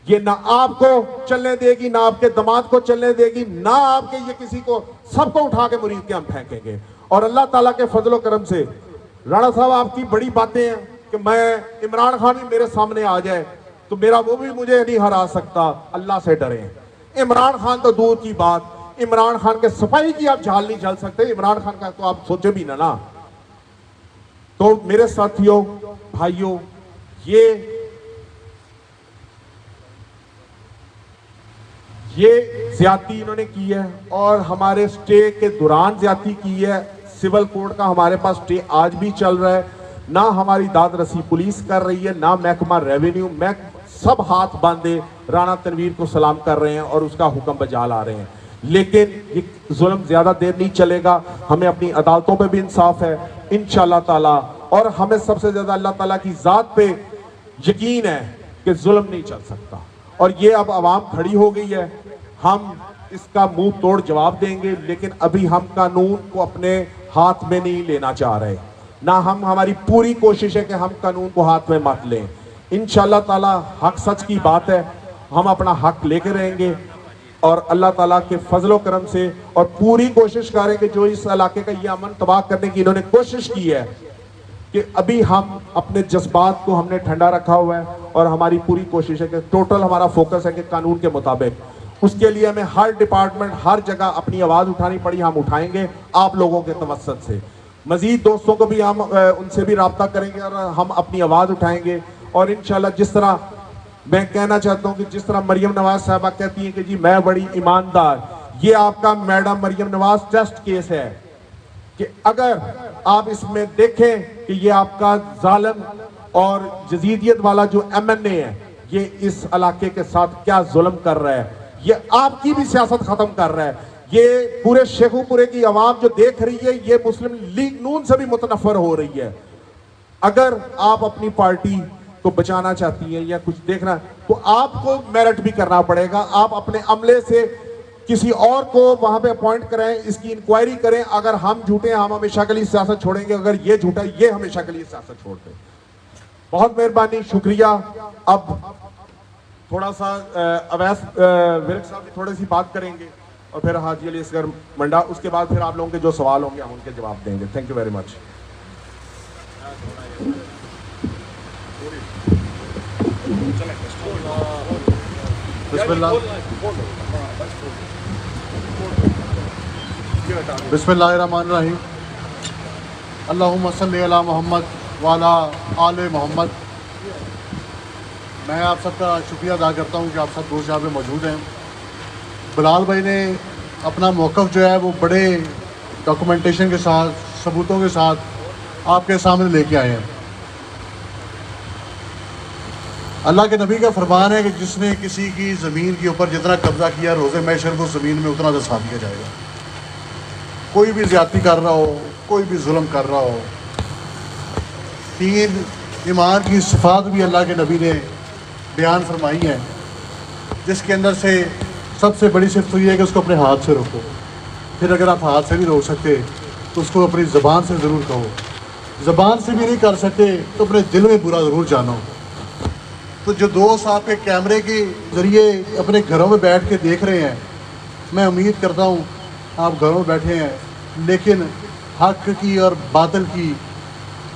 یہ نہ آپ کو چلنے دے گی, نہ آپ کے داماد کو چلنے دے گی, نہ آپ کے یہ کسی کو, سب کو اٹھا کے مرید کے ہم پھینکیں گے. اور اللہ تعالیٰ کے فضل و کرم سے رانا صاحب آپ کی بڑی باتیں ہیں کہ میں عمران خان بھی میرے سامنے آ جائے تو میرا وہ بھی مجھے نہیں ہرا سکتا. اللہ سے ڈریں. عمران خان تو دور کی بات, عمران خان کے سپاہی کی آپ جھال نہیں جھل سکتے, عمران خان کا تو آپ سوچے بھی نہ. تو میرے ساتھیوں بھائیوں, یہ زیادتی انہوں نے کی ہے, اور ہمارے سٹے کے دوران زیادتی کی ہے. سول کوڈ کا ہمارے پاس سٹے آج بھی چل رہا ہے, نہ ہماری داد رسی پولیس کر رہی ہے, نہ محکمہ ریونیو, سب ہاتھ باندھے رانا تنویر کو سلام کر رہے ہیں اور اس کا حکم بجا لا رہے ہیں. لیکن یہ ظلم زیادہ دیر نہیں چلے گا. ہمیں اپنی عدالتوں پہ بھی انصاف ہے انشاءاللہ تعالی, اور ہمیں سب سے زیادہ اللہ تعالیٰ کی ذات پہ یقین ہے کہ ظلم نہیں چل سکتا. اور یہ اب عوام کھڑی ہو گئی ہے, ہم اس کا منہ توڑ جواب دیں گے, لیکن ابھی ہم قانون کو اپنے ہاتھ میں نہیں لینا چاہ رہے, نہ ہماری پوری کوشش ہے کہ ہم قانون کو ہاتھ میں مت لیں. انشاءاللہ تعالی حق سچ کی بات ہے, ہم اپنا حق لے کے رہیں گے, اور اللہ تعالیٰ کے فضل و کرم سے اور پوری کوشش کریں کہ جو اس علاقے کا یہ امن تباہ کرنے کی انہوں نے کوشش کی ہے, کہ ابھی ہم اپنے جذبات کو ہم نے ٹھنڈا رکھا ہوا ہے, اور ہماری پوری کوشش ہے کہ ٹوٹل ہمارا فوکس ہے کہ قانون کے مطابق. اس کے لیے ہمیں ہر ڈپارٹمنٹ ہر جگہ اپنی آواز اٹھانی پڑی, ہم اٹھائیں گے آپ لوگوں کے توسط سے. مزید دوستوں کو بھی ہم ان سے بھی رابطہ کریں گے اور ہم اپنی آواز اٹھائیں گے. اور انشاءاللہ جس طرح میں کہنا چاہتا ہوں کہ جس طرح مریم نواز صاحبہ کہتی ہیں کہ جی میں بڑی ایماندار, یہ آپ کا madam Maryam Nawaz test case ہے, کہ اگر آپ اس میں دیکھیں کہ یہ آپ کا ظالم اور جزیدیت والا جو MNA ہے یہ اس علاقے کے ساتھ کیا ظلم کر رہا ہے, یہ آپ کی بھی سیاست ختم کر رہا ہے. یہ پورے شیخو پورے کی عوام جو دیکھ رہی ہے یہ مسلم لیگ نون سے بھی متنفر ہو رہی ہے. اگر آپ اپنی پارٹی کو بچانا چاہتی ہیں یا کچھ دیکھنا تو آپ کو میرٹ بھی کرنا پڑے گا. آپ اپنے عملے سے کسی اور کو وہاں پہ اپوائنٹ کریں, اس کی انکوائری کریں. اگر ہم جھوٹے ہیں ہم ہمیشہ کے لیے سیاست چھوڑیں گے, اگر یہ جھوٹا ہے یہ ہمیشہ کے لیے سیاست چھوڑ دیں. بہت مہربانی, شکریہ. اب تھوڑا سا اویس ورک صاحب بھی تھوڑی سی بات کریں گے, اور پھر حاجی علی اصغر منڈا, اس کے بعد پھر آپ لوگوں کے جو سوال ہوں گے ہم ان کے جواب دیں گے. Thank you very much. بسم اللہ الرحمن الرحیم. اللہم صلی علی محمد وعلی آل محمد. میں آپ سب کا شکریہ ادا کرتا ہوں کہ آپ سب دوست یہاں پہ موجود ہیں. بلال بھائی نے اپنا موقف جو ہے وہ بڑے ڈاکومنٹیشن کے ساتھ, ثبوتوں کے ساتھ آپ کے سامنے لے کے آئے ہیں. اللہ کے نبی کا فرمان ہے کہ جس نے کسی کی زمین کے اوپر جتنا قبضہ کیا روز محشر کو زمین میں اتنا دسا دیا جائے گا. کوئی بھی زیادتی کر رہا ہو, کوئی بھی ظلم کر رہا ہو. 3 ایمان کی صفات بھی اللہ کے نبی نے بیان فرمائی ہیں, جس کے اندر سے سب سے بڑی صفت یہ ہے کہ اس کو اپنے ہاتھ سے روکو. پھر اگر آپ ہاتھ سے نہیں روک سکتے تو اس کو اپنی زبان سے ضرور کہو. زبان سے بھی نہیں کر سکتے تو اپنے دل میں برا ضرور جانو. تو جو دوست آپ کے کیمرے کے ذریعے اپنے گھروں میں بیٹھ کے دیکھ رہے ہیں, میں امید کرتا ہوں آپ گھروں میں بیٹھے ہیں لیکن حق کی اور باطل کی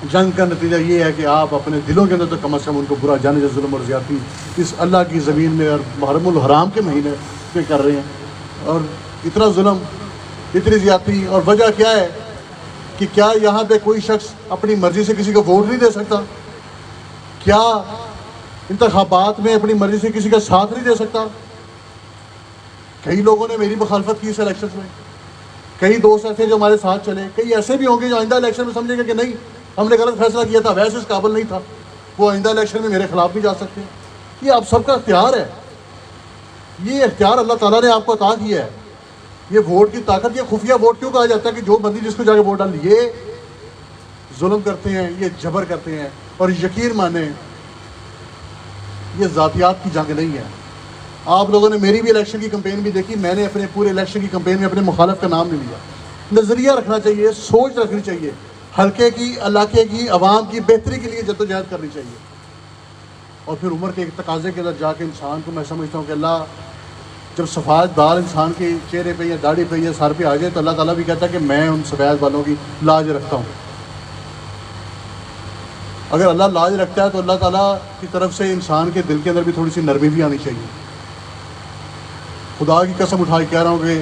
جنگ کا نتیجہ یہ ہے کہ آپ اپنے دلوں کے اندر تو کم از کم ان کو برا جانے جو ظلم اور زیادتی اس اللہ کی زمین میں اور محرم الحرام کے مہینے میں کر رہے ہیں، اور اتنا ظلم، اتنی زیادتی، اور وجہ کیا ہے کہ کیا یہاں پہ کوئی شخص اپنی مرضی سے کسی کو ووٹ نہیں دے سکتا؟ کیا انتخابات میں اپنی مرضی سے کسی کا ساتھ نہیں دے سکتا؟ کئی لوگوں نے میری مخالفت کی اس الیکشن میں، کئی دوست ایسے جو ہمارے ساتھ چلے، کئی ایسے بھی ہوں گے جو آئندہ الیکشن میں سمجھیں گے کہ نہیں ہم نے غلط فیصلہ کیا تھا، ویسے اس قابل نہیں تھا، وہ آئندہ الیکشن میں میرے خلاف بھی جا سکتے ہیں۔ یہ آپ سب کا اختیار ہے، یہ اختیار اللہ تعالیٰ نے آپ کو عطا کیا ہے۔ یہ ووٹ کی طاقت، یہ خفیہ ووٹ کیوں کہا جاتا ہے کہ جو بندی جس کو جا کے ووٹ ڈال، یہ ظلم کرتے ہیں، یہ جبر کرتے ہیں، اور یقین مانیں یہ ذاتیات کی جنگ نہیں ہے۔ آپ لوگوں نے میری بھی الیکشن کی کمپین بھی دیکھی، میں نے اپنے پورے الیکشن کی کمپین میں اپنے مخالف کا نام نہیں لیا۔ نظریہ رکھنا چاہیے، سوچ رکھنی چاہیے، حلقے کی، علاقے کی، عوام کی بہتری کے لیے جدوجہد کرنی چاہیے، اور پھر عمر کے ایک تقاضے کے اندر جا کے انسان کو، میں سمجھتا ہوں کہ اللہ جب سفید بال انسان کے چہرے پہ یا داڑھی پہ یا سر پہ آ جائے تو اللہ تعالیٰ بھی کہتا ہے کہ میں ان سفید بالوں کی لاج رکھتا ہوں۔ اگر اللہ لاج رکھتا ہے تو اللہ تعالیٰ کی طرف سے انسان کے دل کے اندر بھی تھوڑی سی نرمی بھی آنی چاہیے۔ خدا کی قسم اٹھا کے کہہ رہا ہوں کہ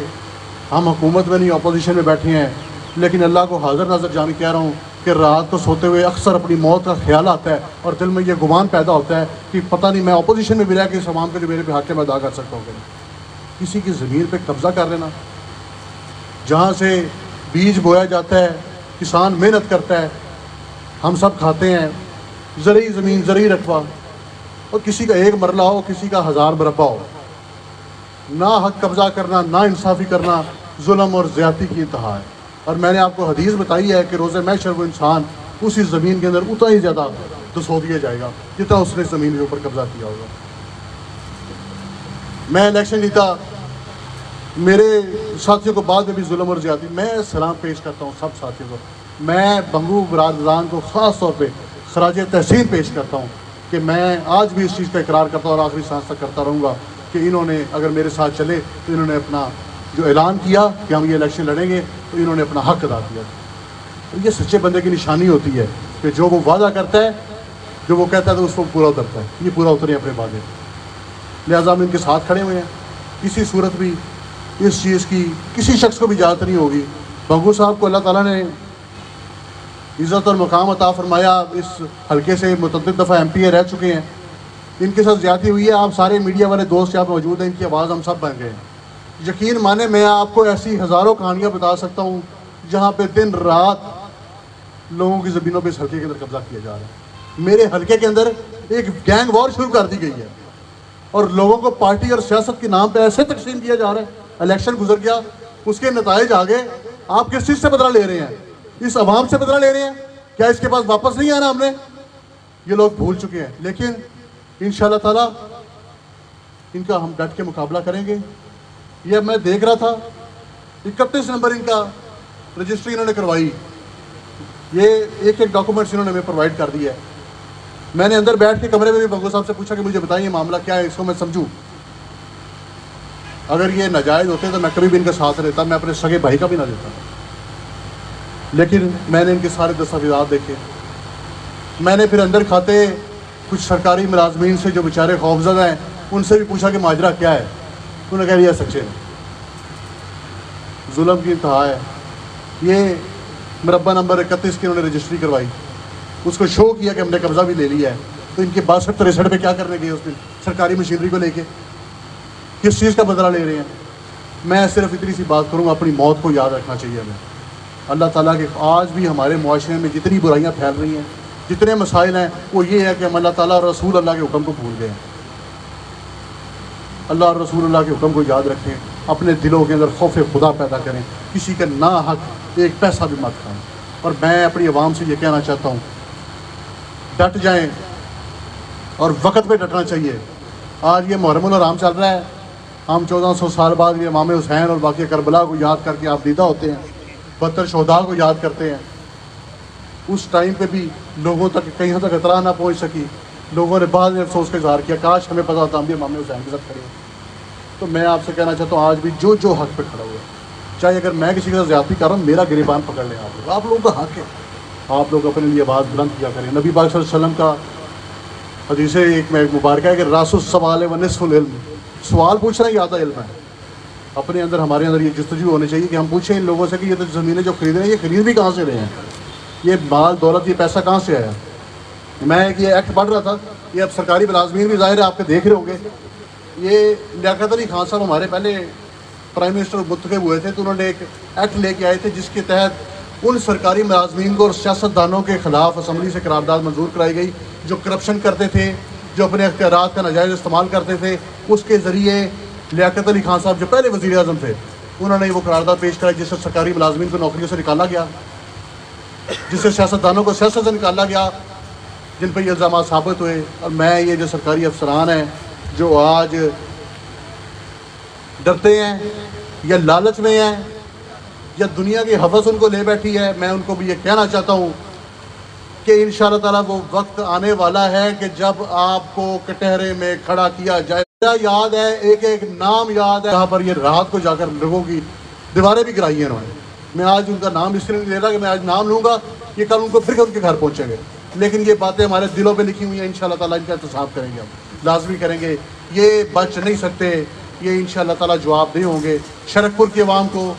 ہم حکومت میں نہیں اپوزیشن میں بیٹھے ہیں، لیکن اللہ کو حاضر ناظر جان کہہ رہا ہوں کہ رات کو سوتے ہوئے اکثر اپنی موت کا خیال آتا ہے، اور دل میں یہ گمان پیدا ہوتا ہے کہ پتہ نہیں میں اپوزیشن میں بھی رہ کے اس عوام کے جو میرے پہ حق ہے میں ادا کر سکتا ہوں کہ نہیں۔ کسی کی زمین پہ قبضہ کر لینا، جہاں سے بیج بویا جاتا ہے، کسان محنت کرتا ہے، ہم سب کھاتے ہیں، زرعی زمین، زرعی رقبہ، اور کسی کا ایک مرلہ ہو، کسی کا 1000 مربع ہو، نہ حق قبضہ کرنا، نا انصافی کرنا ظلم اور زیادتی کی انتہا ہے۔ اور میں نے آپ کو حدیث بتائی ہے کہ روز محشر وہ انسان اسی زمین کے اندر اتنا ہی زیادہ دسو دیا جائے گا جتنا اس نے زمین کے اوپر قبضہ کیا ہوگا۔ میں الیکشن جیتا، میرے ساتھیوں کو بعد میں بھی ظلم اور زیادتی، میں سلام پیش کرتا ہوں سب ساتھیوں کو، میں بنگو برادران کو خاص طور پہ خراج تحسین پیش کرتا ہوں کہ میں آج بھی اس چیز کا اقرار کرتا ہوں اور آخری سانس تک کرتا رہوں گا کہ انہوں نے اگر میرے ساتھ چلے تو انہوں نے اپنا جو اعلان کیا کہ ہم یہ الیکشن لڑیں گے تو انہوں نے اپنا حق ادا کیا۔ یہ سچے بندے کی نشانی ہوتی ہے کہ جو وہ وعدہ کرتا ہے، جو وہ کہتا ہے تو اس کو پورا اترتا ہے، یہ پورا اترے اپنے وعدے، لہٰذا ہم ان کے ساتھ کھڑے ہوئے ہیں۔ کسی صورت بھی اس چیز کی کسی شخص کو بھی اجازت نہیں ہوگی۔ بنگو صاحب کو اللہ تعالیٰ نے عزت اور مقام عطا فرمایا، اس حلقے سے متعدد دفعہ MP رہ چکے ہیں، ان کے ساتھ زیادتی ہوئی ہے، آپ سارے میڈیا والے دوست یہاں موجود ہیں، ان کی آواز ہم سب بن گئے ہیں۔ یقین مانیں میں آپ کو ایسی ہزاروں کہانیاں بتا سکتا ہوں جہاں پہ دن رات لوگوں کی زمینوں پہ اس حلقے کے اندر قبضہ کیا جا رہا ہے۔ میرے حلقے کے اندر ایک گینگ وار شروع کر دی گئی ہے، اور لوگوں کو پارٹی اور سیاست کے نام پہ ایسے تقسیم کیا جا رہا ہے۔ الیکشن گزر گیا، اس کے نتائج آ گئے، آپ کس چیز سے بدلہ لے رہے ہیں؟ اس عوام سے بدلہ لے رہے ہیں؟ کیا اس کے پاس واپس نہیں آنا ہم نے؟ یہ لوگ بھول چکے ہیں، لیکن انشاءاللہ تعالیٰ ان کا ہم ڈٹ کے مقابلہ کریں گے۔ یہ میں دیکھ رہا تھا 31 نمبر ان کا رجسٹری انہوں نے کروائی، یہ ایک ایک ڈاکومنٹس انہوں نے ہمیں پرووائڈ کر دیا ہے۔ میں نے اندر بیٹھ کے کمرے میں بھی بنگو صاحب سے پوچھا کہ مجھے بتائیے معاملہ کیا ہے، اس کو میں سمجھوں، اگر یہ ناجائز ہوتے تو میں کبھی بھی ان کا ساتھ لیتا، میں اپنے سگے بھائی کا بھی نہ دیتا، لیکن میں نے ان کے سارے دستاویزات دیکھے۔ میں نے پھر اندر کھاتے کچھ سرکاری ملازمین سے جو بیچارے خوفزدہ ہیں ان سے بھی پوچھا کہ ماجرا کیا ہے، انہوں نے کہہ دیا سچے نے، ظلم کی انتہا ہے۔ یہ مربع نمبر 31 کی انہوں نے رجسٹری کروائی، اس کو شو کیا کہ ہم نے قبضہ بھی لے لیا ہے، تو ان کے 62-63 پہ کیا کرنے گئے اس دن سرکاری مشینری کو لے کے؟ کس چیز کا بدلہ لے رہے ہیں؟ میں صرف اتنی سی بات کروں گا، اپنی موت کو یاد رکھنا چاہیے ہمیں۔ اللہ تعالیٰ کے آج بھی ہمارے معاشرے میں جتنی برائیاں پھیل رہی ہیں، جتنے مسائل ہیں، وہ یہ ہے کہ ہم اللہ تعالیٰ اور رسول اللہ کے حکم کو بھول گئے ہیں۔ اللہ اور رسول اللہ کے حکم کو یاد رکھیں، اپنے دلوں کے اندر خوف خدا پیدا کریں، کسی کا نا حق ایک پیسہ بھی مت کھائیں۔ اور میں اپنی عوام سے یہ کہنا چاہتا ہوں، ڈٹ جائیں، اور وقت پہ ڈٹنا چاہیے۔ آج یہ محرم الحرام چل رہا ہے، ہم 1400 سال بعد یہ امام حسین اور باقی کربلا کو یاد کر کے آپ دیدہ ہوتے ہیں، 72 شہداء کو یاد کرتے ہیں۔ اس ٹائم پہ بھی لوگوں تک کہیں تک اطلاع نہ پہنچ سکی، لوگوں نے بعد میں افسوس کا اظہار کیا، کاش ہمیں پتہ ہوتا ہم بھی امام حسین کے ساتھ کھڑے ہیں۔ تو میں آپ سے کہنا چاہتا ہوں، آج بھی جو حق پہ کھڑا ہوا ہے، چاہے اگر میں کسی کے ساتھ زیادتی کر رہا ہوں، میرا گریبان پکڑ لیں آپ لوگوں کا حق ہے، آپ لوگ اپنے لیے آواز بلند کیا کریں. نبی پاک صلی اللہ علیہ وسلم کا حدیث ایک میں مبارکہ ہے کہ راس السوال و نصف العلم، سوال پوچھنا ہی آدھا علم ہے. اپنے اندر ہمارے اندر یہ جستجو ہونے چاہیے کہ ہم پوچھیں ان لوگوں سے کہ یہ تو زمینیں جو خرید رہے ہیں یہ خرید بھی کہاں سے رہے ہیں، یہ مال دولت یہ پیسہ کہاں سے آیا. میں یہ ایکٹ پڑھ رہا تھا، یہ اب سرکاری ملازمین بھی ظاہر ہے آپ کے دیکھ رہے ہوں گے. یہ لیاقت علی خان صاحب ہمارے پہلے پرائم منسٹر منتخب ہوئے تھے تو انہوں نے ایک ایکٹ لے کے آئے تھے جس کے تحت ان سرکاری ملازمین کو اور سیاستدانوں کے خلاف اسمبلی سے قرارداد منظور کرائی گئی جو کرپشن کرتے تھے، جو اپنے اختیارات کا ناجائز استعمال کرتے تھے. اس کے ذریعے لیاقت علی خان صاحب جو پہلے وزیر اعظم تھے انہوں نے وہ قرارداد پیش کرائی جس سے سرکاری ملازمین کو نوکریوں سے نکالا گیا، جس سے سیاستدانوں کو سیاست سے نکالا گیا جن پہ یہ الزامات ثابت ہوئے. اور میں یہ جو سرکاری افسران ہیں جو آج ڈرتے ہیں یا لالچ میں ہیں یا دنیا کی حوث ان کو لے بیٹھی ہے، میں ان کو بھی یہ کہنا چاہتا ہوں کہ انشاءاللہ تعالیٰ وہ وقت آنے والا ہے کہ جب آپ کو کٹہرے میں کھڑا کیا جائے. یاد ہے ایک ایک نام یاد ہے، یہاں پر یہ رات کو جا کر لوگوں کی دیواریں بھی گرائی ہیں انہوں نے. میں آج ان کا نام اس لیے نہیں لے رہا کہ میں آج نام لوں گا یہ کل ان کو پھر ان کے گھر پہنچیں گے، لیکن یہ باتیں ہمارے دلوں پہ لکھی ہوئی ہیں. انشاءاللہ تعالیٰ ان کا احتساب کریں گے، ہم لازمی کریں گے. یہ بچ نہیں سکتے، یہ انشاءاللہ تعالیٰ جواب دہ ہوں گے. شرک پور کی عوام کو،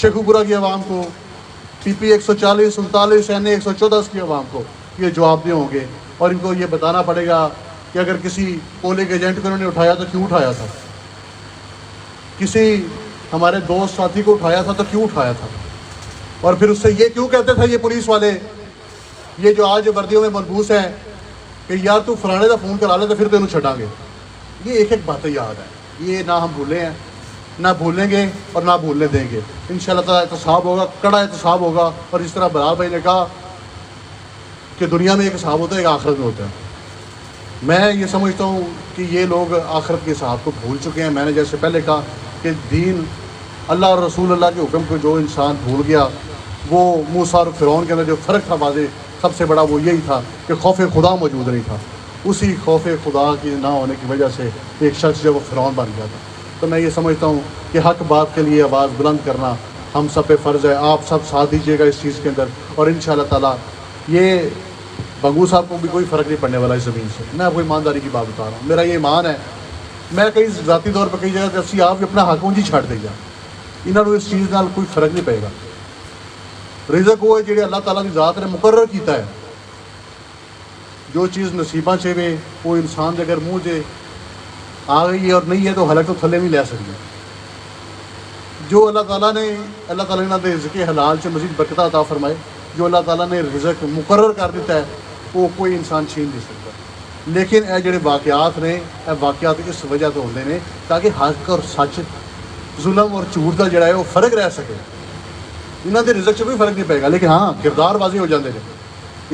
شیخو پورہ کی عوام کو، پی پی 140 39 این 114 کی عوام کو یہ جواب دہ ہوں گے. اور ان کو یہ بتانا پڑے گا کہ اگر کسی پولنگ ایجنٹ کو انہوں نے اٹھایا تو کیوں اٹھایا تھا، کسی ہمارے دوست ساتھی کو اٹھایا تھا تو کیوں اٹھایا تھا، اور پھر اس سے یہ کیوں کہتے تھے یہ پولیس والے یہ جو آج وردیوں میں ملبوس ہیں کہ یار تو فلانے کا فون کرا لے تو پھر تینوں چھڑا گے. یہ ایک ایک باتیں یاد ہیں، یہ نہ ہم بھولے ہیں، نہ بھولیں گے اور نہ بھولنے دیں گے. انشاءاللہ تعالیٰ احتساب ہوگا، کڑا احتساب ہوگا. اور جس طرح بلال بھائی نے کہا کہ دنیا میں ایک حساب ہوتا ہے ایک آخرت میں ہوتا ہے، میں یہ سمجھتا ہوں کہ یہ لوگ آخرت کے حساب کو بھول چکے ہیں. میں نے جیسے پہلے کہا کہ دین اللہ اور رسول اللہ کے حکم کو جو انسان بھول گیا وہ موسیٰ اور فرعون کے اندر جو فرق تھا واضح سب سے بڑا وہ یہی تھا کہ خوف خدا موجود نہیں تھا. اسی خوف خدا کی نہ ہونے کی وجہ سے ایک شخص جو وہ فرعون بن گیا تھا. تو میں یہ سمجھتا ہوں کہ حق بات کے لیے آواز بلند کرنا ہم سب پہ فرض ہے. آپ سب ساتھ دیجیے گا اس چیز کے اندر. اور انشاءاللہ تعالیٰ یہ بنگو صاحب کو بھی کوئی فرق نہیں پڑنے والا اس زمین سے. میں کوئی ایمانداری کی بات بتا رہا ہوں، میرا یہ ایمان ہے. میں کئی ذاتی طور پہ کئی جگہ جیسی آپ اپنا حق اونجی چھڑ دے جا انہوں نے اس چیز نال کوئی فرق نہیں پائے گا. رزق وہ ہے جڑے اللہ تعالیٰ کی ذات نے مقرر کیتا ہے. جو چیز نصیباں چاہے وہ انسان دے اگر منہ دے آ گئی ہے اور نہیں ہے تو حلق تو تھلے نہیں لے سکتے. جو اللہ تعالیٰ نے دے رزق حلال سے مزید برکت عطا فرمائے، جو اللہ تعالیٰ نے رزق مقرر کر دیتا ہے وہ کوئی انسان چھین نہیں سکتا. لیکن اے جڑے واقعات نے اے واقعات اس وجہ تو ہوندے نے تاکہ حق اور سچ، ظلم اور جھوٹ کا جڑا ہے وہ فرق رہ سکے. انہوں نے رزق سے کوئی فرق نہیں پائے گا، لیکن ہاں کردار واضح ہو جاتے ہیں،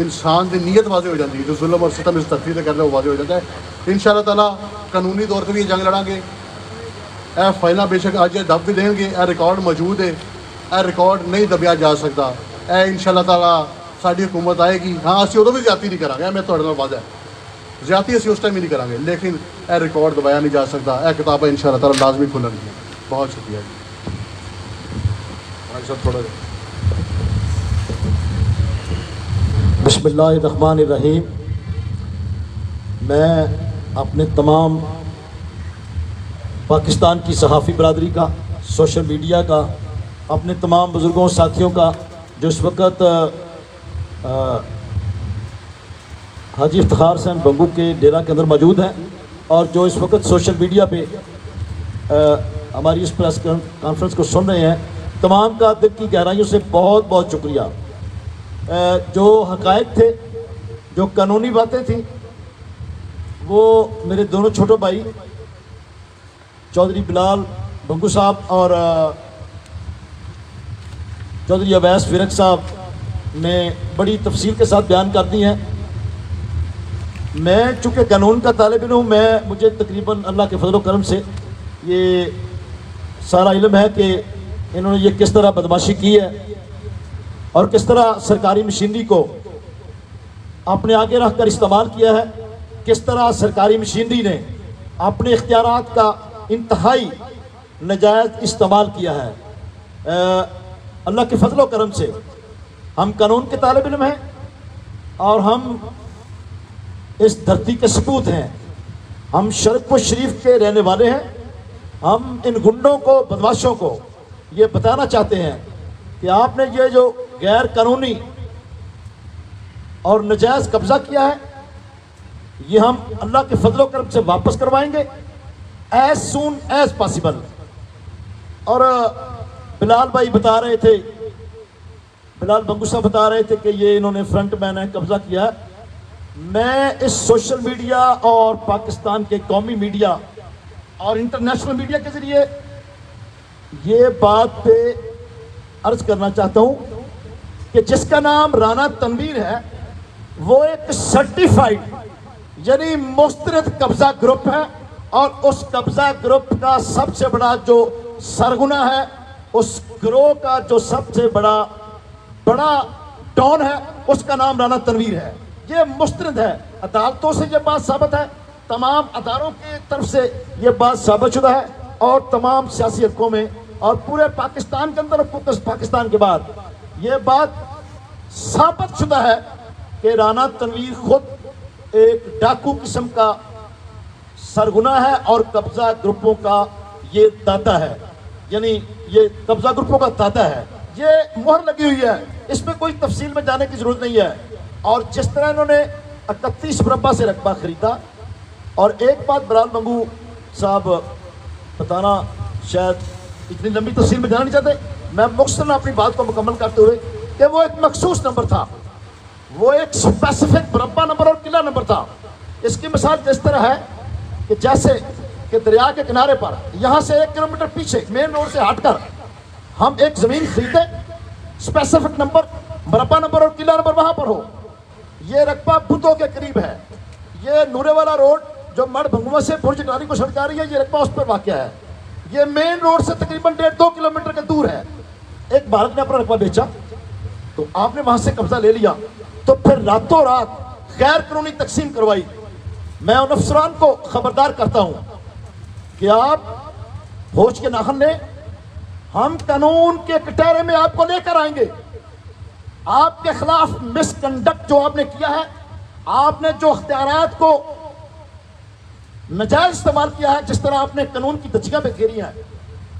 انسان کی نیت واضح ہو جاتی ہے. جو ظلم اور ستم اس ترتیب سے کرتا ہے وہ واضح ہو جاتا ہے. انشاءاللہ تعالیٰ قانونی طور پہ بھی یہ جنگ لڑیں گے. اے فائلیں بے شک آج دب بھی دیں گے، اے ریکارڈ موجود ہے، اے ریکارڈ نہیں دبیا جا سکتا. اے انشاءاللہ تعالیٰ ساری حکومت آئے گی. ہاں اسی ادو بھی زیادتی نہیں کریں گے، میں تھوڑے نال واضح ہے، زیادتی اسی اس ٹائم ہی نہیں کریں گے، لیکن اے ریکارڈ دبایا نہیں جا سکتا. اے کتابیں انشاءاللہ تعالیٰ لازمی کھلن گی. بہت شکریہ جی. تھوڑا بسم اللہ الرحمن الرحیم. میں اپنے تمام پاکستان کی صحافی برادری کا، سوشل میڈیا کا، اپنے تمام بزرگوں ساتھیوں کا جو اس وقت حاجی افتخار حسین بنگو کے ڈیرہ کے اندر موجود ہیں اور جو اس وقت سوشل میڈیا پہ ہماری اس پریس کانفرنس کو سن رہے ہیں، تمام کا دل کی گہرائیوں سے بہت بہت شکریہ. جو حقائق تھے، جو قانونی باتیں تھیں، وہ میرے دونوں چھوٹے بھائی چودھری بلال بنگو صاحب اور چودھری اویس فرق صاحب نے بڑی تفصیل کے ساتھ بیان کر دی ہیں. میں چونکہ قانون کا طالب علم ہوں، مجھے تقریباً اللہ کے فضل و کرم سے یہ سارا علم ہے کہ انہوں نے یہ کس طرح بدماشی کی ہے اور کس طرح سرکاری مشینری کو اپنے آگے رکھ کر استعمال کیا ہے، کس طرح سرکاری مشینری نے اپنے اختیارات کا انتہائی ناجائز استعمال کیا ہے. اللہ کے فضل و کرم سے ہم قانون کے طالب علم ہیں اور ہم اس دھرتی کے سپوت ہیں. ہم شرق و شریف کے رہنے والے ہیں. ہم ان گنڈوں کو، بدماشوں کو یہ بتانا چاہتے ہیں کہ آپ نے یہ جو غیر قانونی اور نجائز قبضہ کیا ہے یہ ہم اللہ کے فضل و کرم سے واپس کروائیں گے ایز سون ایز پاسبل. اور بلال بھائی بتا رہے تھے، بلال بنگو صاحب بتا رہے تھے کہ یہ انہوں نے فرنٹ مین ہے، قبضہ کیا ہے. میں اس سوشل میڈیا اور پاکستان کے قومی میڈیا اور انٹرنیشنل میڈیا کے ذریعے یہ بات پہ عرض کرنا چاہتا ہوں کہ جس کا نام رانا تنویر ہے وہ ایک سرٹیفائیڈ یعنی مسترد قبضہ گروپ ہے، اور اس قبضہ گروپ کا سب سے بڑا جو سرغنہ ہے، اس گروہ کا جو سب سے بڑا ڈان ہے، اس کا نام رانا تنویر ہے. یہ مسترد ہے. عدالتوں سے یہ بات ثابت ہے، تمام اداروں کی طرف سے یہ بات ثابت شدہ ہے، اور تمام سیاسی حلقوں میں اور پورے پاکستان کے اندر اور پاکستان کے بعد یہ بات ثابت شدہ ہے کہ رانا تنویر خود ایک ڈاکو قسم کا سرغنہ ہے اور قبضہ گروپوں کا یہ داتا ہے. یعنی یہ قبضہ گروپوں کا داتا ہے. یہ مہر لگی ہوئی ہے، اس میں کوئی تفصیل میں جانے کی ضرورت نہیں ہے. اور جس طرح انہوں نے 31 مربع سے رقبہ خریدا. اور ایک بات بلال بنگو صاحب بتانا، شاید اتنی لمبی تفصیل میں جانا نہیں چاہتے، میں مختصراً اپنی بات کو مکمل کرتے ہوئے کہ وہ ایک مخصوص نمبر تھا، وہ ایک اسپیسیفک مربع نمبر اور قلعہ نمبر تھا. اس کی مثال اس طرح ہے کہ جیسے کہ دریا کے کنارے پر یہاں سے 1 کلومیٹر پیچھے مین روڈ سے ہٹ کر ہم ایک زمین خریدیں، اسپیسیفک نمبر، مربع نمبر اور قلعہ نمبر وہاں پر ہو. یہ رقبہ بدھوں کے قریب ہے. یہ نورے والا روڈ جو مڑ بھنگوا سے برج ٹاری کو سڑک آ رہی ہے، یہ رقبہ اس پر واقع ہے. یہ مین روڈ سے تقریباً 1.5-2 کلومیٹر کے دور ہے. ایک بھارت نے اپنا رقبہ بیچا تو آپ نے وہاں سے قبضہ لے لیا، تو پھر راتوں رات غیر قانونی تقسیم کروائی. میں ان افسران کو خبردار کرتا ہوں کہ آپ ہوش کے ناخن لیں. ہم قانون کے کٹہرے میں آپ کو لے کر آئیں گے. آپ کے خلاف مس کنڈکٹ جو آپ نے کیا ہے، آپ نے جو اختیارات کو نجائز استعمال کیا ہے، جس طرح آپ نے قانون کی دھجیاں پہ گھیری ہیں،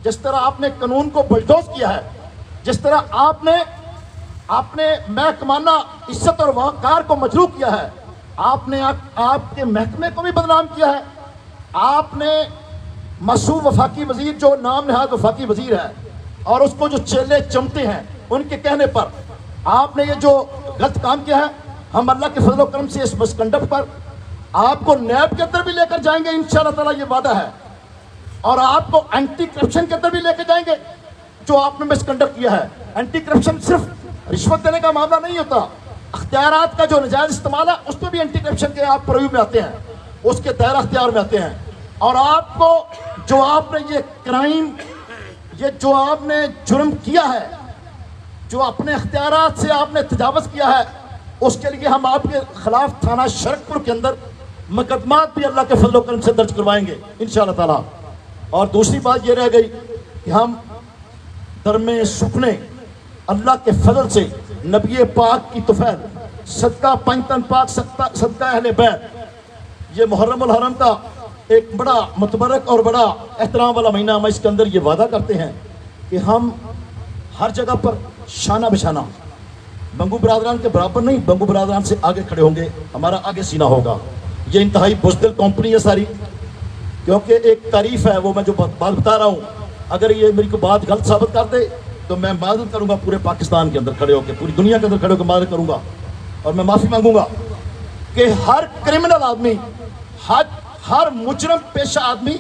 جس طرح آپ نے قانون کو بلڈوز کیا ہے، جس طرح آپ نے محکمانہ عزت اور وقار کو مجروح کیا ہے، آپ نے آپ کے محکمے کو بھی بدنام کیا ہے. آپ نے مسعود وفاقی وزیر جو نام نہاد وفاقی وزیر ہے اور اس کو جو چیلے چمٹے ہیں ان کے کہنے پر آپ نے یہ جو غلط کام کیا ہے، ہم اللہ کے فضل و کرم سے اس مس کنڈکٹ پر آپ کو نیب کے اندر بھی لے کر جائیں گے انشاءاللہ تعالیٰ، یہ وعدہ ہے. اور آپ کو اینٹی کرپشن کے اندر بھی لے کے جائیں گے. جو آپ نے مس کنڈکٹ کیا ہے، اینٹی کرپشن صرف رشوت دینے کا معاملہ نہیں ہوتا، اختیارات کا جو نجائز استعمال ہے اس پہ بھی اینٹی کرپشن کے آپ پرویو میں آتے ہیں، اس کے دائرہ اختیار میں آتے ہیں. اور آپ کو جو آپ نے یہ کرائم، یہ جو آپ نے جرم کیا ہے، جو اپنے اختیارات سے آپ نے تجاوز کیا ہے، اس کے لیے ہم آپ کے خلاف تھانہ شرکپور کے اندر مقدمات بھی اللہ کے فضل و کرم سے درج کروائیں گے انشاءاللہ تعالیٰ. اور دوسری بات یہ رہ گئی کہ ہم درمے سکھنے اللہ کے فضل سے نبی پاک کی طفیل صدقہ پنجتن پاک صدقہ اہل بیت، یہ محرم الحرم کا ایک بڑا متبرک اور بڑا احترام والا مہینہ، ہم اس کے اندر یہ وعدہ کرتے ہیں کہ ہم ہر جگہ پر شانہ بشانہ بنگو برادران کے برابر نہیں، بنگو برادران سے آگے کھڑے ہوں گے، ہمارا آگے سینہ ہوگا. یہ انتہائی بزدل کمپنی ہے ساری، کیونکہ ایک تعریف ہے، وہ میں جو بات بتا رہا ہوں، اگر یہ میری کو بات غلط ثابت کر دے تو میں معذرت کروں گا پورے پاکستان کے اندر کھڑے ہو کے، پوری دنیا کے اندر کھڑے ہو کے معذرت کروں گا، اور میں معافی مانگوں گا کہ ہر کرمنل آدمی، ہر مجرم پیشہ آدمی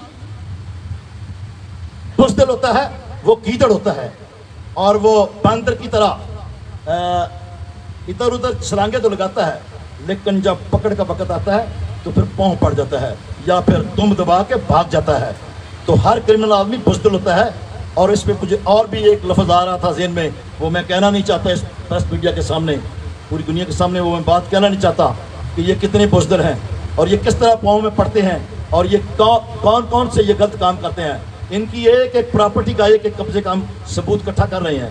بزدل ہوتا ہے، وہ گیدڑ ہوتا ہے، اور وہ باندر کی طرح ادھر ادھر چھلانگے تو لگاتا ہے، لیکن جب پکڑ کا وقت آتا ہے تو پھر پاؤں پڑ جاتا ہے یا پھر دم دبا کے بھاگ جاتا ہے. تو ہر کرمنل آدمی بزدل ہوتا ہے. اور اس پہ مجھے اور بھی ایک لفظ آ رہا تھا ذہن میں، وہ میں کہنا نہیں چاہتا اس پریس میڈیا کے سامنے، پوری دنیا کے سامنے، وہ میں بات کہنا نہیں چاہتا کہ یہ کتنے بزدل ہیں اور یہ کس طرح پاؤں میں پڑتے ہیں اور یہ کون سے یہ غلط کام کرتے ہیں. ان کی ایک ایک پراپرٹی کا ایک ایک قبضے کا ہم ثبوت اکٹھا کر رہے ہیں.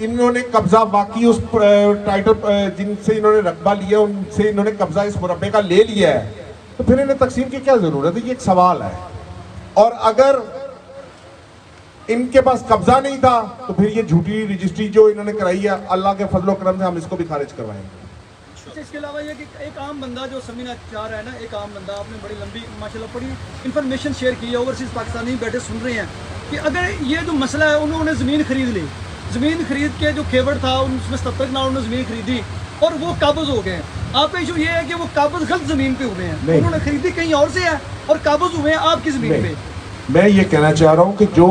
انہوں نے قبضہ باقی اس ٹائٹل جن سے انہوں نے رقبہ لیا ان سے انہوں نے قبضہ اس مربع کا لے لیا ہے تو پھر انہیں تقسیم کی کیا ضرورت ہے؟ یہ ایک سوال ہے. اور اگر ان کے پاس قبضہ نہیں تھا تو پھر یہ جھوٹی رجسٹری جو انہوں نے کرائی ہے اللہ کے فضل و کرم سے ہم اس کو بھی خارج کروائیں گے. اس کے علاوہ یہ کہ ایک عام بندہ جو سمجھنا چاہ رہا ہے نا, ایک عام بندہ, آپ نے بڑی لمبی ماشاءاللہ بڑی انفارمیشن شیئر کی ہے, اوورسیز پاکستانی بیٹھے سن رہے ہیں کہ اگر یہ جو مسئلہ ہے انہوں نے زمین خرید لی, زمین خرید کے جو کھیوڑ تھا اس میں 77 کنال انہوں نے زمین خریدی اور وہ قابض ہو گئے ہیں. آپ کا ایشو یہ ہے کہ وہ قابض غلط زمین پہ ہوئے ہیں, انہوں نے خریدی کہیں اور سے ہے اور قابض ہوئے ہیں آپ کی زمین پہ. میں یہ کہنا چاہ رہا ہوں کہ جو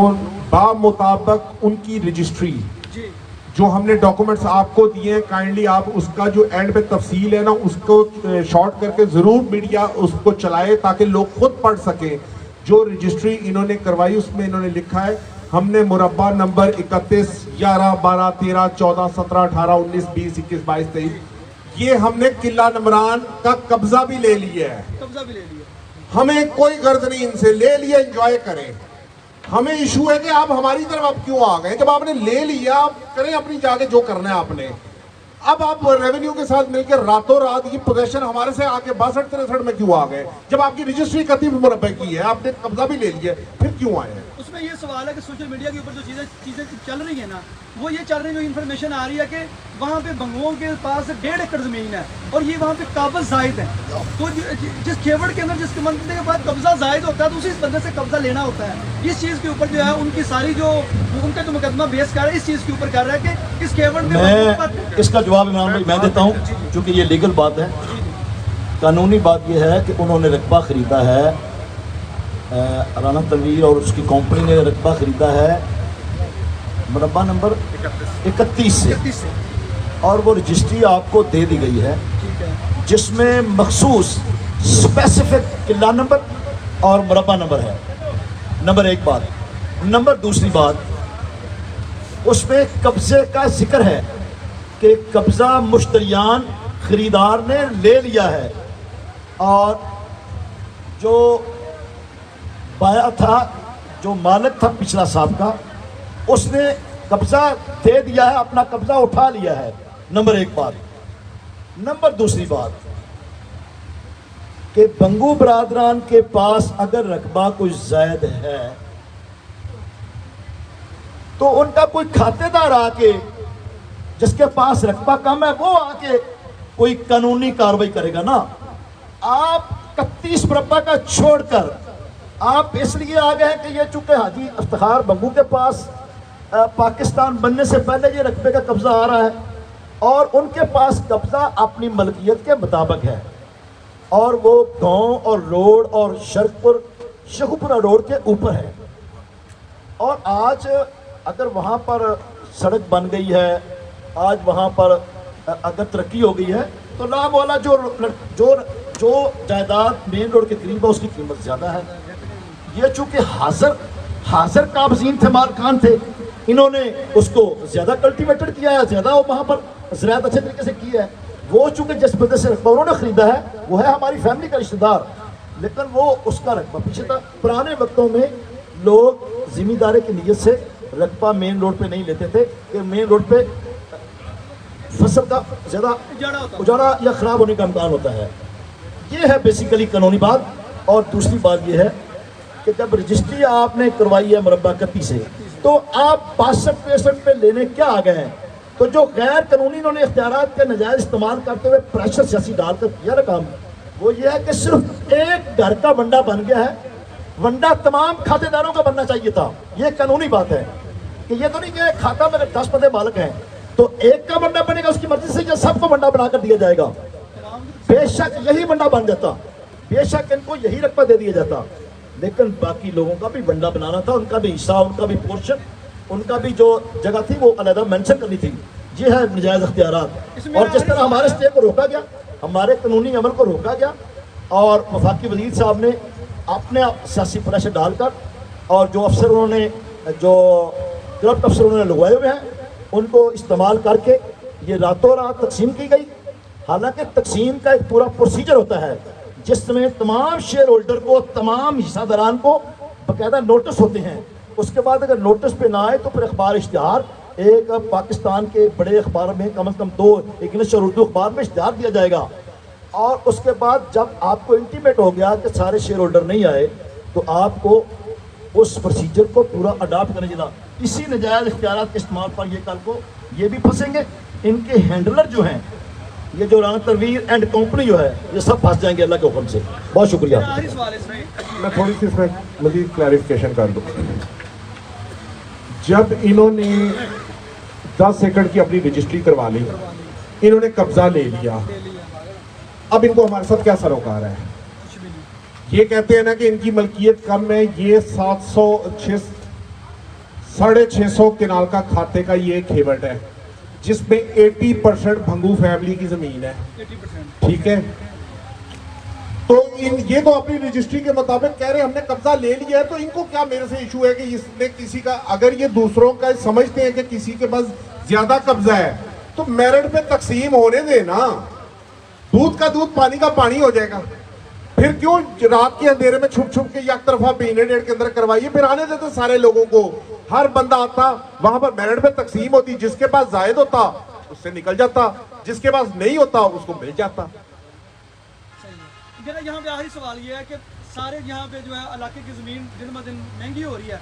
بامطابق ان کی رجسٹری جی جو ہم نے ڈاکومنٹس آپ کو دیے ہیں, کائنڈلی آپ اس کا جو اینڈ پہ تفصیل ہے نا اس کو شارٹ کر کے ضرور میڈیا اس کو چلائے تاکہ لوگ خود پڑھ سکیں. جو رجسٹری انہوں نے کروائی اس میں انہوں نے لکھا ہے ہم نے مربع نمبر 31, 11, 12, 13, 14, 17, 18, 19, 20, 21, 22, 23 یہ ہم نے قلعہ نمران کا قبضہ بھی لے لیا ہے. قبضہ بھی لے لیا. ہمیں کوئی غرض نہیں ان سے, لے لیا انجوائے کریں. ہمیں ایشو ہے کہ آپ ہماری طرف اب کیوں آ گئے؟ جب آپ نے لے لیا آپ کریں اپنی جا کے جو کرنا ہے آپ نے. اب آپ ریونیو کے ساتھ مل کے راتوں رات یہ پوزیشن ہمارے سے آ کے 62-63 میں کیوں آ گئے؟ جب آپ کی رجسٹری 31 مربع کی ہے, آپ نے قبضہ بھی لے لیا, پھر کیوں آئے ہیں؟ اس میں یہ سوال ہے کہ سوشل میڈیا کے اوپر جو چیزیں چل رہی ہیں نا, وہ یہ چل رہی ہے, جو انفارمیشن آ رہی ہے کہ وہاں پہ بنگوؤں کے پاس 1.5 ایکڑ زمین ہے اور یہ وہاں پہ قابض زائد ہے. تو جس کھیوڑ کے اندر جس منطقے کے بعد قبضہ زائد ہوتا ہے تو اسی بندے سے قبضہ لینا ہوتا ہے. اس چیز کے اوپر جو ہے ان کی ساری جو ان کا جو مقدمہ بیس کر رہا ہے اس چیز کے اوپر کر رہا ہے کہ اس کھیوڑ میں اس کا جواب عمران بھائی میں دیتا ہوں, چونکہ یہ لیگل بات ہے. قانونی بات یہ ہے کہ انہوں نے رقبہ خریدا ہے, رانا تنویر اور اس کی کمپنی نے رقبہ خریدا ہے مربع نمبر 31 سے, اور وہ رجسٹری آپ کو دے دی گئی ہے جس میں مخصوص اسپیسیفک قلعہ نمبر اور مربع نمبر ہے. نمبر 1 بات. نمبر 2 بات, اس میں قبضے کا ذکر ہے کہ قبضہ مشتریان خریدار نے لے لیا ہے اور جو بایا تھا, جو مالک تھا پچھلا صاحب کا, اس نے قبضہ دے دیا ہے, اپنا قبضہ اٹھا لیا ہے. نمبر 1 بات. نمبر 2 بات کہ بنگو برادران کے پاس اگر رقبہ کچھ زائد ہے تو ان کا کوئی کھاتے دار آ کے, جس کے پاس رقبہ کم ہے وہ آ کے کوئی قانونی کارروائی کرے گا نا. آپ 31 مربع کا چھوڑ کر آپ اس لیے آ گئے کہ یہ چونکہ حاجی افتخار بنگو کے پاس پاکستان بننے سے پہلے یہ رقبے کا قبضہ آ رہا ہے اور ان کے پاس قبضہ اپنی ملکیت کے مطابق ہے اور وہ گاؤں اور روڈ اور شیخوپورہ روڈ کے اوپر ہے. اور آج اگر وہاں پر سڑک بن گئی ہے, آج وہاں پر اگر ترقی ہو گئی ہے تو لا مولا جو جائیداد مین روڈ کے قریب ہے اس کی قیمت زیادہ ہے. یہ چونکہ حاضر قابضین تھے, مالکان تھے, انہوں نے اس کو زیادہ کلٹیویٹڈ کیا ہے, زیادہ وہاں پر زراعت اچھے طریقے سے کی ہے. وہ چونکہ جس بندے سے رقبہ انہوں نے خریدا ہے وہ ہے ہماری فیملی کا رشتہ دار, لیکن وہ اس کا رقبہ پیچھے تھا. پرانے وقتوں میں لوگ زمینداری کی نیت سے رقبہ مین روڈ پہ نہیں لیتے تھے کہ مین روڈ پہ فصل کا زیادہ اجاڑا یا خراب ہونے کا امکان ہوتا ہے. یہ ہے بیسیکلی قانونی بات. اور دوسری بات یہ ہے کہ جب رجسٹری آپ نے کروائی ہے مربع 31 سے تو آپ 62-63 پہ لینے کیا آ گئے ہیں؟ تو جو غیر قانونی انہوں نے اختیارات کے نجائز استعمال کرتے ہوئے پریشر سیاسی ڈال کر کیا رقم, وہ یہ ہے کہ صرف ایک گھر کا ونڈا بن گیا ہے. ونڈا تمام کھاتے داروں کا بننا چاہیے تھا. یہ قانونی بات ہے کہ یہ تو نہیں کہ کھاتا میں 10 بندے مالک ہیں تو ایک کا ونڈا بنے گا اس کی مرضی سے یا سب کو ونڈا بنا کر دیا جائے گا. بے شک یہی ونڈا بن جاتا, بے شک ان کو یہی رقبہ دے دیا جاتا, لیکن باقی لوگوں کا بھی ونڈا بنانا تھا, ان کا بھی حصہ, ان کا بھی پورشن, ان کا بھی جو جگہ تھی وہ علیحدہ مینشن کرنی تھی. یہ ہے نجائز اختیارات. اور جس طرح ہمارے اسٹے کو روکا گیا, ہمارے قانونی عمل کو روکا گیا اور وفاقی وزیر صاحب نے اپنے سیاسی پریشر ڈال کر اور جو افسر انہوں نے, جو کرپٹ افسر انہوں نے لگوائے ہوئے ہیں, ان کو استعمال کر کے یہ راتوں رات تقسیم کی گئی. حالانکہ تقسیم کا ایک پورا پروسیجر ہوتا ہے جس میں تمام شیئر ہولڈر کو, تمام حصہ داران کو باقاعدہ نوٹس ہوتے ہیں. اس کے بعد اگر نوٹس پہ نہ آئے تو پھر اخبار اشتہار ایک پاکستان کے بڑے اخبار میں کم از کم 2 انگلش اور اردو اخبار میں اشتہار دیا جائے گا، اور اس کے بعد جب آپ کو انٹیمیٹ ہو گیا کہ سارے شیئر ہولڈر نہیں آئے تو آپ کو اس پروسیجر کو پورا اڈاپٹ کرنا چاہیے. اسی نجائز اختیارات کے استعمال پر یہ کل کو یہ بھی پھنسیں گے، ان کے ہینڈلر جو ہیں یہ جو رانا تنویر اینڈ کمپنی جو ہے یہ سب پھنس جائیں گے اللہ کے حکم سے. بہت شکریہ. میرا آخری سوال ہے اس میں میں تھوڑی سی اس میں مزید کلیریفیکیشن کر دوں. جب انہوں نے 10 ایکڑ کی اپنی رجسٹری کروا لی، انہوں نے قبضہ لے لیا، اب ان کو ہمارے ساتھ کیا سروکار ہے؟ کچھ بھی نہیں. یہ کہتے ہیں نا کہ ان کی ملکیت کم ہے، یہ 650 کنال کا کھاتے کا یہ کھیوٹ ہے جس میں 80% بھنگو فیملی کی زمین ہے. 80%. ٹھیک ہے، تو یہ تو اپنی رجسٹری کے مطابق کہہ رہے ہیں ہم نے قبضہ لے لیا ہے، تو ان کو کیا میرے سے ایشو ہے کہ اس نے کسی کا، اگر یہ دوسروں کا سمجھتے ہیں کہ کسی کے پاس زیادہ قبضہ ہے تو میرٹ پہ تقسیم ہونے دے نا، دودھ کا دودھ پانی کا پانی ہو جائے گا. پھر کیوں رات کے اندھیرے میں چھپ چھپ کے یک طرفہ مہینے ڈیڑھ کے اندر کروائیے، پھر آنے دیتے سارے لوگوں کو، ہر بندہ آتا وہاں پر میرٹ پہ تقسیم ہوتی، جس کے پاس زائد ہوتا اس سے نکل جاتا، جس کے پاس نہیں ہوتا اس کو مل جاتا. میرا یہاں پہ آخری سوال یہ ہے کہ سارے یہاں پہ جو ہے علاقے کی زمین دن بہ دن مہنگی ہو رہی ہے.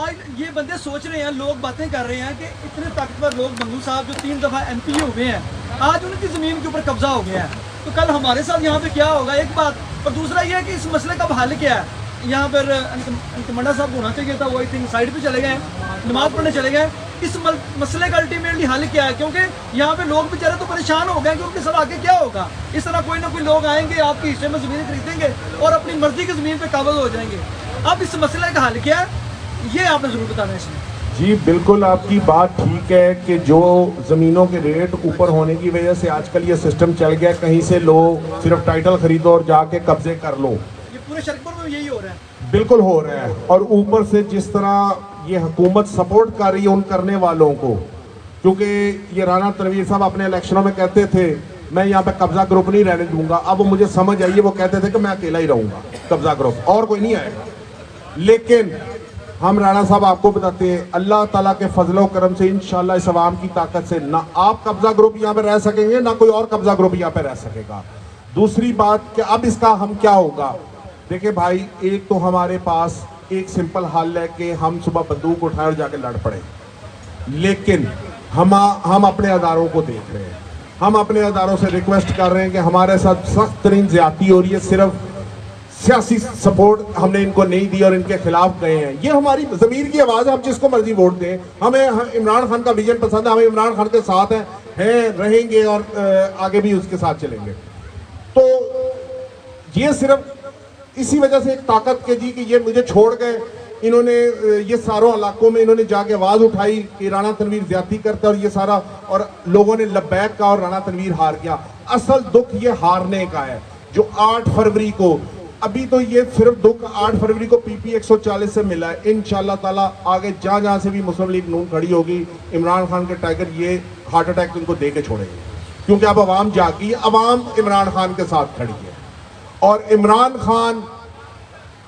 آج یہ بندے سوچ رہے ہیں، لوگ باتیں کر رہے ہیں کہ اتنے طاقتور لوگ بنگو صاحب جو 3 دفعہ MP ہوئے ہیں، آج ان کی زمین کے اوپر قبضہ ہو گیا ہے، تو کل ہمارے ساتھ یہاں پہ کیا ہوگا؟ ایک بات. اور دوسرا یہ ہے کہ اس مسئلے کا حل کیا ہے؟ یہاں پر کمانڈر صاحب ہونا چاہیے تھا، وہ سائڈ پہ چلے گئے، نماز پڑھنے چلے گئے. اس مسئلے کا الٹیمیٹلی حل کیا ہے؟ کیونکہ یہاں پہ لوگ بیچارے تو پریشان ہو گئے کہ ان کے ساتھ آگے کیا ہوگا. اس طرح کوئی نہ کوئی لوگ آئیں گے، آپ کے حصے میں زمین خریدیں گے اور اپنی مرضی کی زمین پہ قابض ہو جائیں گے. اب اس مسئلے کا حل کیا ہے یہ آپ نے ضرور بتانا ہے اس میں. جی بالکل آپ کی بات ٹھیک ہے کہ جو زمینوں کے ریٹ اوپر ہونے کی وجہ سے آج کل یہ سسٹم چل گیا، کہیں سے لو صرف ٹائٹل خریدو اور جا کے قبضے کر لو. یہ پورے شرکپور میں یہی ہو رہا ہے. بالکل ہو رہا ہے، اور اوپر سے جس طرح یہ حکومت سپورٹ کر رہی ہے ان کرنے والوں کو، کیونکہ یہ رانا تنویر صاحب اپنے الیکشنوں میں کہتے تھے میں یہاں پہ قبضہ گروپ نہیں رہنے دوں گا، اب مجھے سمجھ آئیے وہ کہتے تھے کہ میں اکیلا ہی رہوں گا قبضہ گروپ، اور کوئی نہیں آئے گا. لیکن ہم رانا صاحب آپ کو بتاتے ہیں اللہ تعالیٰ کے فضل و کرم سے انشاءاللہ اس عوام کی طاقت سے نہ آپ قبضہ گروپ یہاں پہ رہ سکیں گے، نہ کوئی اور قبضہ گروپ یہاں پہ رہ سکے گا. دوسری بات کہ اب اس کا ہم کیا ہوگا؟ دیکھیں بھائی، ایک تو ہمارے پاس ایک سمپل حل ہے کہ ہم صبح بندوق اٹھائیں اور جا کے لڑ پڑیں، لیکن ہم اپنے اداروں کو دیکھ رہے ہیں، ہم اپنے اداروں سے ریکویسٹ کر رہے ہیں کہ ہمارے ساتھ سخت ترین زیادتی ہو رہی ہے، صرف سیاسی سپورٹ ہم نے ان کو نہیں دی اور ان کے خلاف گئے ہیں. یہ ہماری ضمیر کی آواز ہے، ہم جس کو مرضی ووٹ دیں. ہمیں عمران خان کا ویژن پسند ہے، ہمیں عمران خان کے ساتھ ہیں رہیں گے اور آگے بھی اس کے ساتھ چلیں گے. تو یہ صرف اسی وجہ سے ایک طاقت کے جی کہ یہ مجھے چھوڑ گئے، انہوں نے یہ ساروں علاقوں میں انہوں نے جا کے آواز اٹھائی کہ رانا تنویر زیادتی کرتا اور یہ سارا، اور لوگوں نے لبیک کہا اور رانا تنویر ہار گیا. اصل دکھ یہ ہارنے کا ہے جو 8 فروری کو، ابھی تو یہ صرف دکھ 8 فروری کو PP 140 سے ملا ہے. انشاءاللہ تعالیٰ آگے جہاں سے بھی مسلم لیگ نون کھڑی ہوگی، عمران خان کے ٹائگر یہ ہارٹ اٹیک ان کو دے کے چھوڑے گے، کیونکہ اب عوام جاگی ہے، عوام عمران خان کے ساتھ کھڑی ہے. اور عمران خان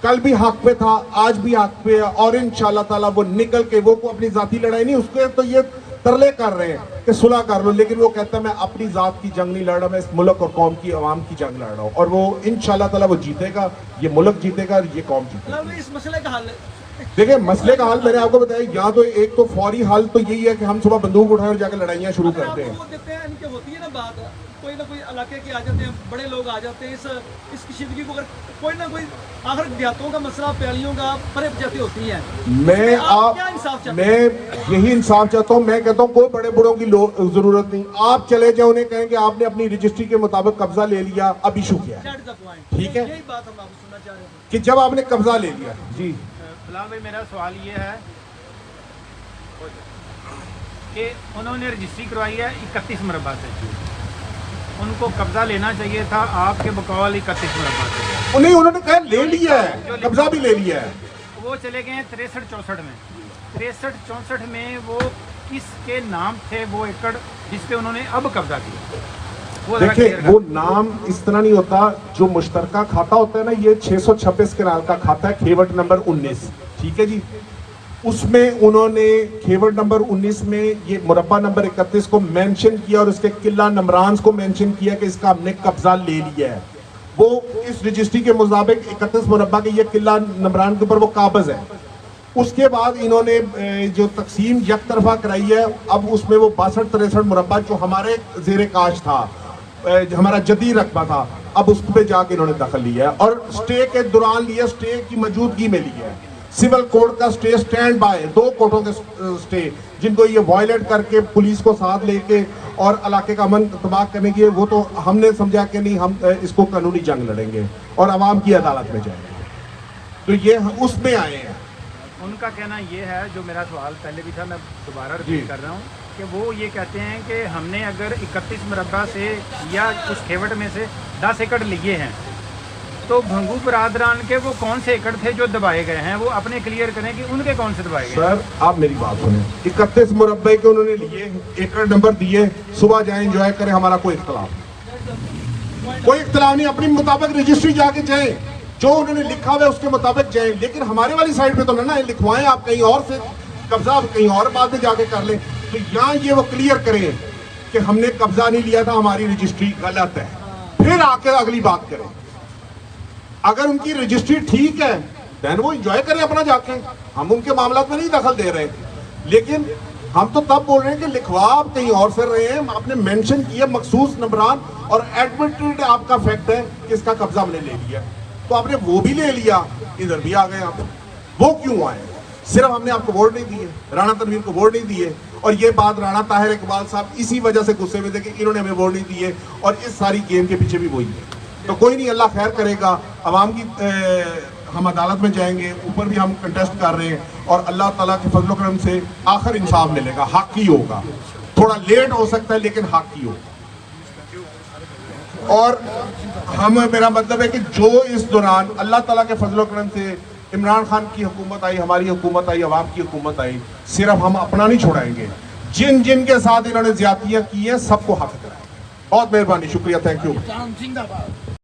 کل بھی حق پہ تھا، آج بھی حق پہ ہے، اور انشاءاللہ تعالیٰ وہ نکل کے، وہ کو اپنی ذاتی لڑائی نہیں، اس کے تو یہ ترلے کر رہے ہیں کہ صلح کر لو، لیکن وہ کہتا ہے میں اپنی ذات کی جنگ نہیں لڑ رہا، میں اس ملک اور قوم کی عوام کی جنگ لڑ رہا ہوں، اور وہ انشاءاللہ تعالیٰ وہ جیتے گا، یہ ملک جیتے گا اور یہ قوم جیتے گا. اس مسئلے کا حل دیکھیں مسئلے کا حل میں نے آپ کو بتایا، یہاں تو ایک تو فوری حل تو یہی ہے کہ ہم صبح بندوق اٹھائیں اور جا کے لڑائیاں شروع کرتے ہیں. ان کے ہوتی ہے نا بات، کوئی نہ کوئی علاقے کے آ جاتے ہیں، بڑے لوگ آ جاتے ہیں، اس کشیدگی کو اگر کوئی نہ کوئی آخر دیہاتوں کا مسئلہ، پیالیوں کا پرے جاتی ہوتی ہیں. میں یہی انصاف چاہتا ہوں. میں کہتا ہوں کوئی بڑے بڑوں کی ضرورت نہیں، آپ چلے جائیں، انہیں کہیں کہ آپ نے اپنی رجسٹری کے مطابق قبضہ لے لیا، اب ایشو کیا ہے، ٹھیک ہے، یہی بات ہم آپ کو سننا چاہ رہے ہیں کہ جب آپ نے قبضہ لے لیا. جی فلان بھائی، میرا سوال یہ ہے کہ انہوں نے رجسٹری کروائی ہے 31 مربع سے، ان کو قبضہ لینا چاہیے تھا آپ کے بقول 31 مربع سے. انہوں نے کہا لے لیا ہے، قبضہ بھی لے لیا ہے. وہ چلے گئے ہیں 63-64 میں. 63-64 میں وہ کس کے نام تھے وہ ایکڑ جس پہ انہوں نے اب قبضہ کیا؟ دیکھیں وہ نام اس طرح نہیں ہوتا، جو مشترکہ کھاتا ہوتا ہے نا، یہ 626 کنال کا کھاتا ہے، کھیوٹ نمبر 19، ٹھیک ہے جی. اس میں انہوں نے کھیوڑ نمبر 19 میں یہ مربع نمبر 31 کو مینشن کیا اور اس کے قلعہ نمرانز کو مینشن کیا کہ اس کا ہم نے قبضہ لے لیا ہے. وہ اس رجسٹری کے مطابق 31 مربع کے یہ قلعہ نمران کے اوپر وہ قابض ہے. اس کے بعد انہوں نے جو تقسیم یک طرفہ کرائی ہے، اب اس میں وہ 62-63 مربع جو ہمارے زیر کاش تھا، ہمارا جدید رقبہ تھا، اب اس پہ جا کے انہوں نے دخل لیا ہے اور سٹے کے دوران لیا، سٹے کی موجودگی میں لیا ہے. سول کوڈ کا سٹے سٹینڈ بائی، 2 کورٹوں کے سٹے جن کو یہ وائلیٹ کر کے پولیس کو ساتھ لے کے اور علاقے کا امن تباہ کرنے کی، وہ تو ہم نے سمجھا کہ نہیں، ہم اس کو قانونی جنگ لڑیں گے اور عوام کی عدالت میں جائیں گے. تو یہ اس میں آئے ہیں. ان کا کہنا یہ ہے، جو میرا سوال پہلے بھی تھا، میں دوبارہ ریپیٹ کر رہا ہوں، کہ وہ یہ کہتے ہیں کہ ہم نے اگر 31 مربع سے یا اس کھیوٹ میں سے 10 ایکڑ لیے ہیں تو بھنگو برادران کے وہ کون سے ایکڑ تھے جو دبائے گئے ہیں، وہ اپنے کلیئر کریں کہ ان کے کون سے دبائے گئے. سر آپ میری بات سنیں، 31 مربع کے انہوں نے لیے، ایکڑ نمبر دیے، صبح جائیں انجوائے کریں، ہمارا کوئی اختلاف نہیں، اپنی مطابق رجسٹری جا کے جائیں، جو انہوں نے لکھا ہوا ہے اس کے مطابق جائیں، لیکن ہمارے والی سائڈ پہ تو نہ لکھوائیں آپ کہیں اور سے قبضہ کہیں اور بعد میں جا کے کر لیں. تو یہاں یہ وہ کلیئر کریں کہ ہم نے قبضہ نہیں لیا تھا، ہماری رجسٹری غلط ہے، پھر آ کے اگلی بات کریں. اگر ان کی رجسٹری ٹھیک ہے دین وہ انجوائے کریں اپنا جا کے، ہم ان کے معاملات میں نہیں دخل دے رہے. لیکن ہم تو تب بول رہے ہیں کہ لکھوا آپ کہیں اور سے رہے ہیں، آپ نے مینشن کیا مخصوص نمبران اور ایڈمٹڈ آپ کا فیکٹ ہے کہ اس کا قبضہ ہم نے لے لیا، تو آپ نے وہ بھی لے لیا، ادھر بھی آ گئے آپ. وہ کیوں آئے؟ صرف ہم نے آپ کو ووٹ نہیں دیے، رانا تنویر کو ووٹ نہیں دیے، اور یہ بات رانا طاہر اقبال صاحب اسی وجہ سے غصے میں تھے کہ انہوں نے ہمیں ووٹ نہیں دیے، اور اس ساری گیم کے پیچھے بھی وہی ہے. تو کوئی نہیں، اللہ خیر کرے گا. عوام کی ہم عدالت میں جائیں گے، اوپر بھی ہم کنٹیسٹ کر رہے ہیں، اور اللہ تعالیٰ کے فضل و کرم سے آخر انصاف ملے گا، حق ہی ہوگا. تھوڑا لیٹ ہو سکتا ہے لیکن حق ہی ہوگا. اور میرا مطلب ہے کہ جو اس دوران اللہ تعالیٰ کے فضل و کرم سے عمران خان کی حکومت آئی، ہماری حکومت آئی، عوام کی حکومت آئی، صرف ہم اپنا نہیں چھوڑائیں گے. جن کے ساتھ انہوں نے زیادتیاں کی ہیں سب کو حق دلائیں. بہت مہربانی، شکریہ، تھینک یو.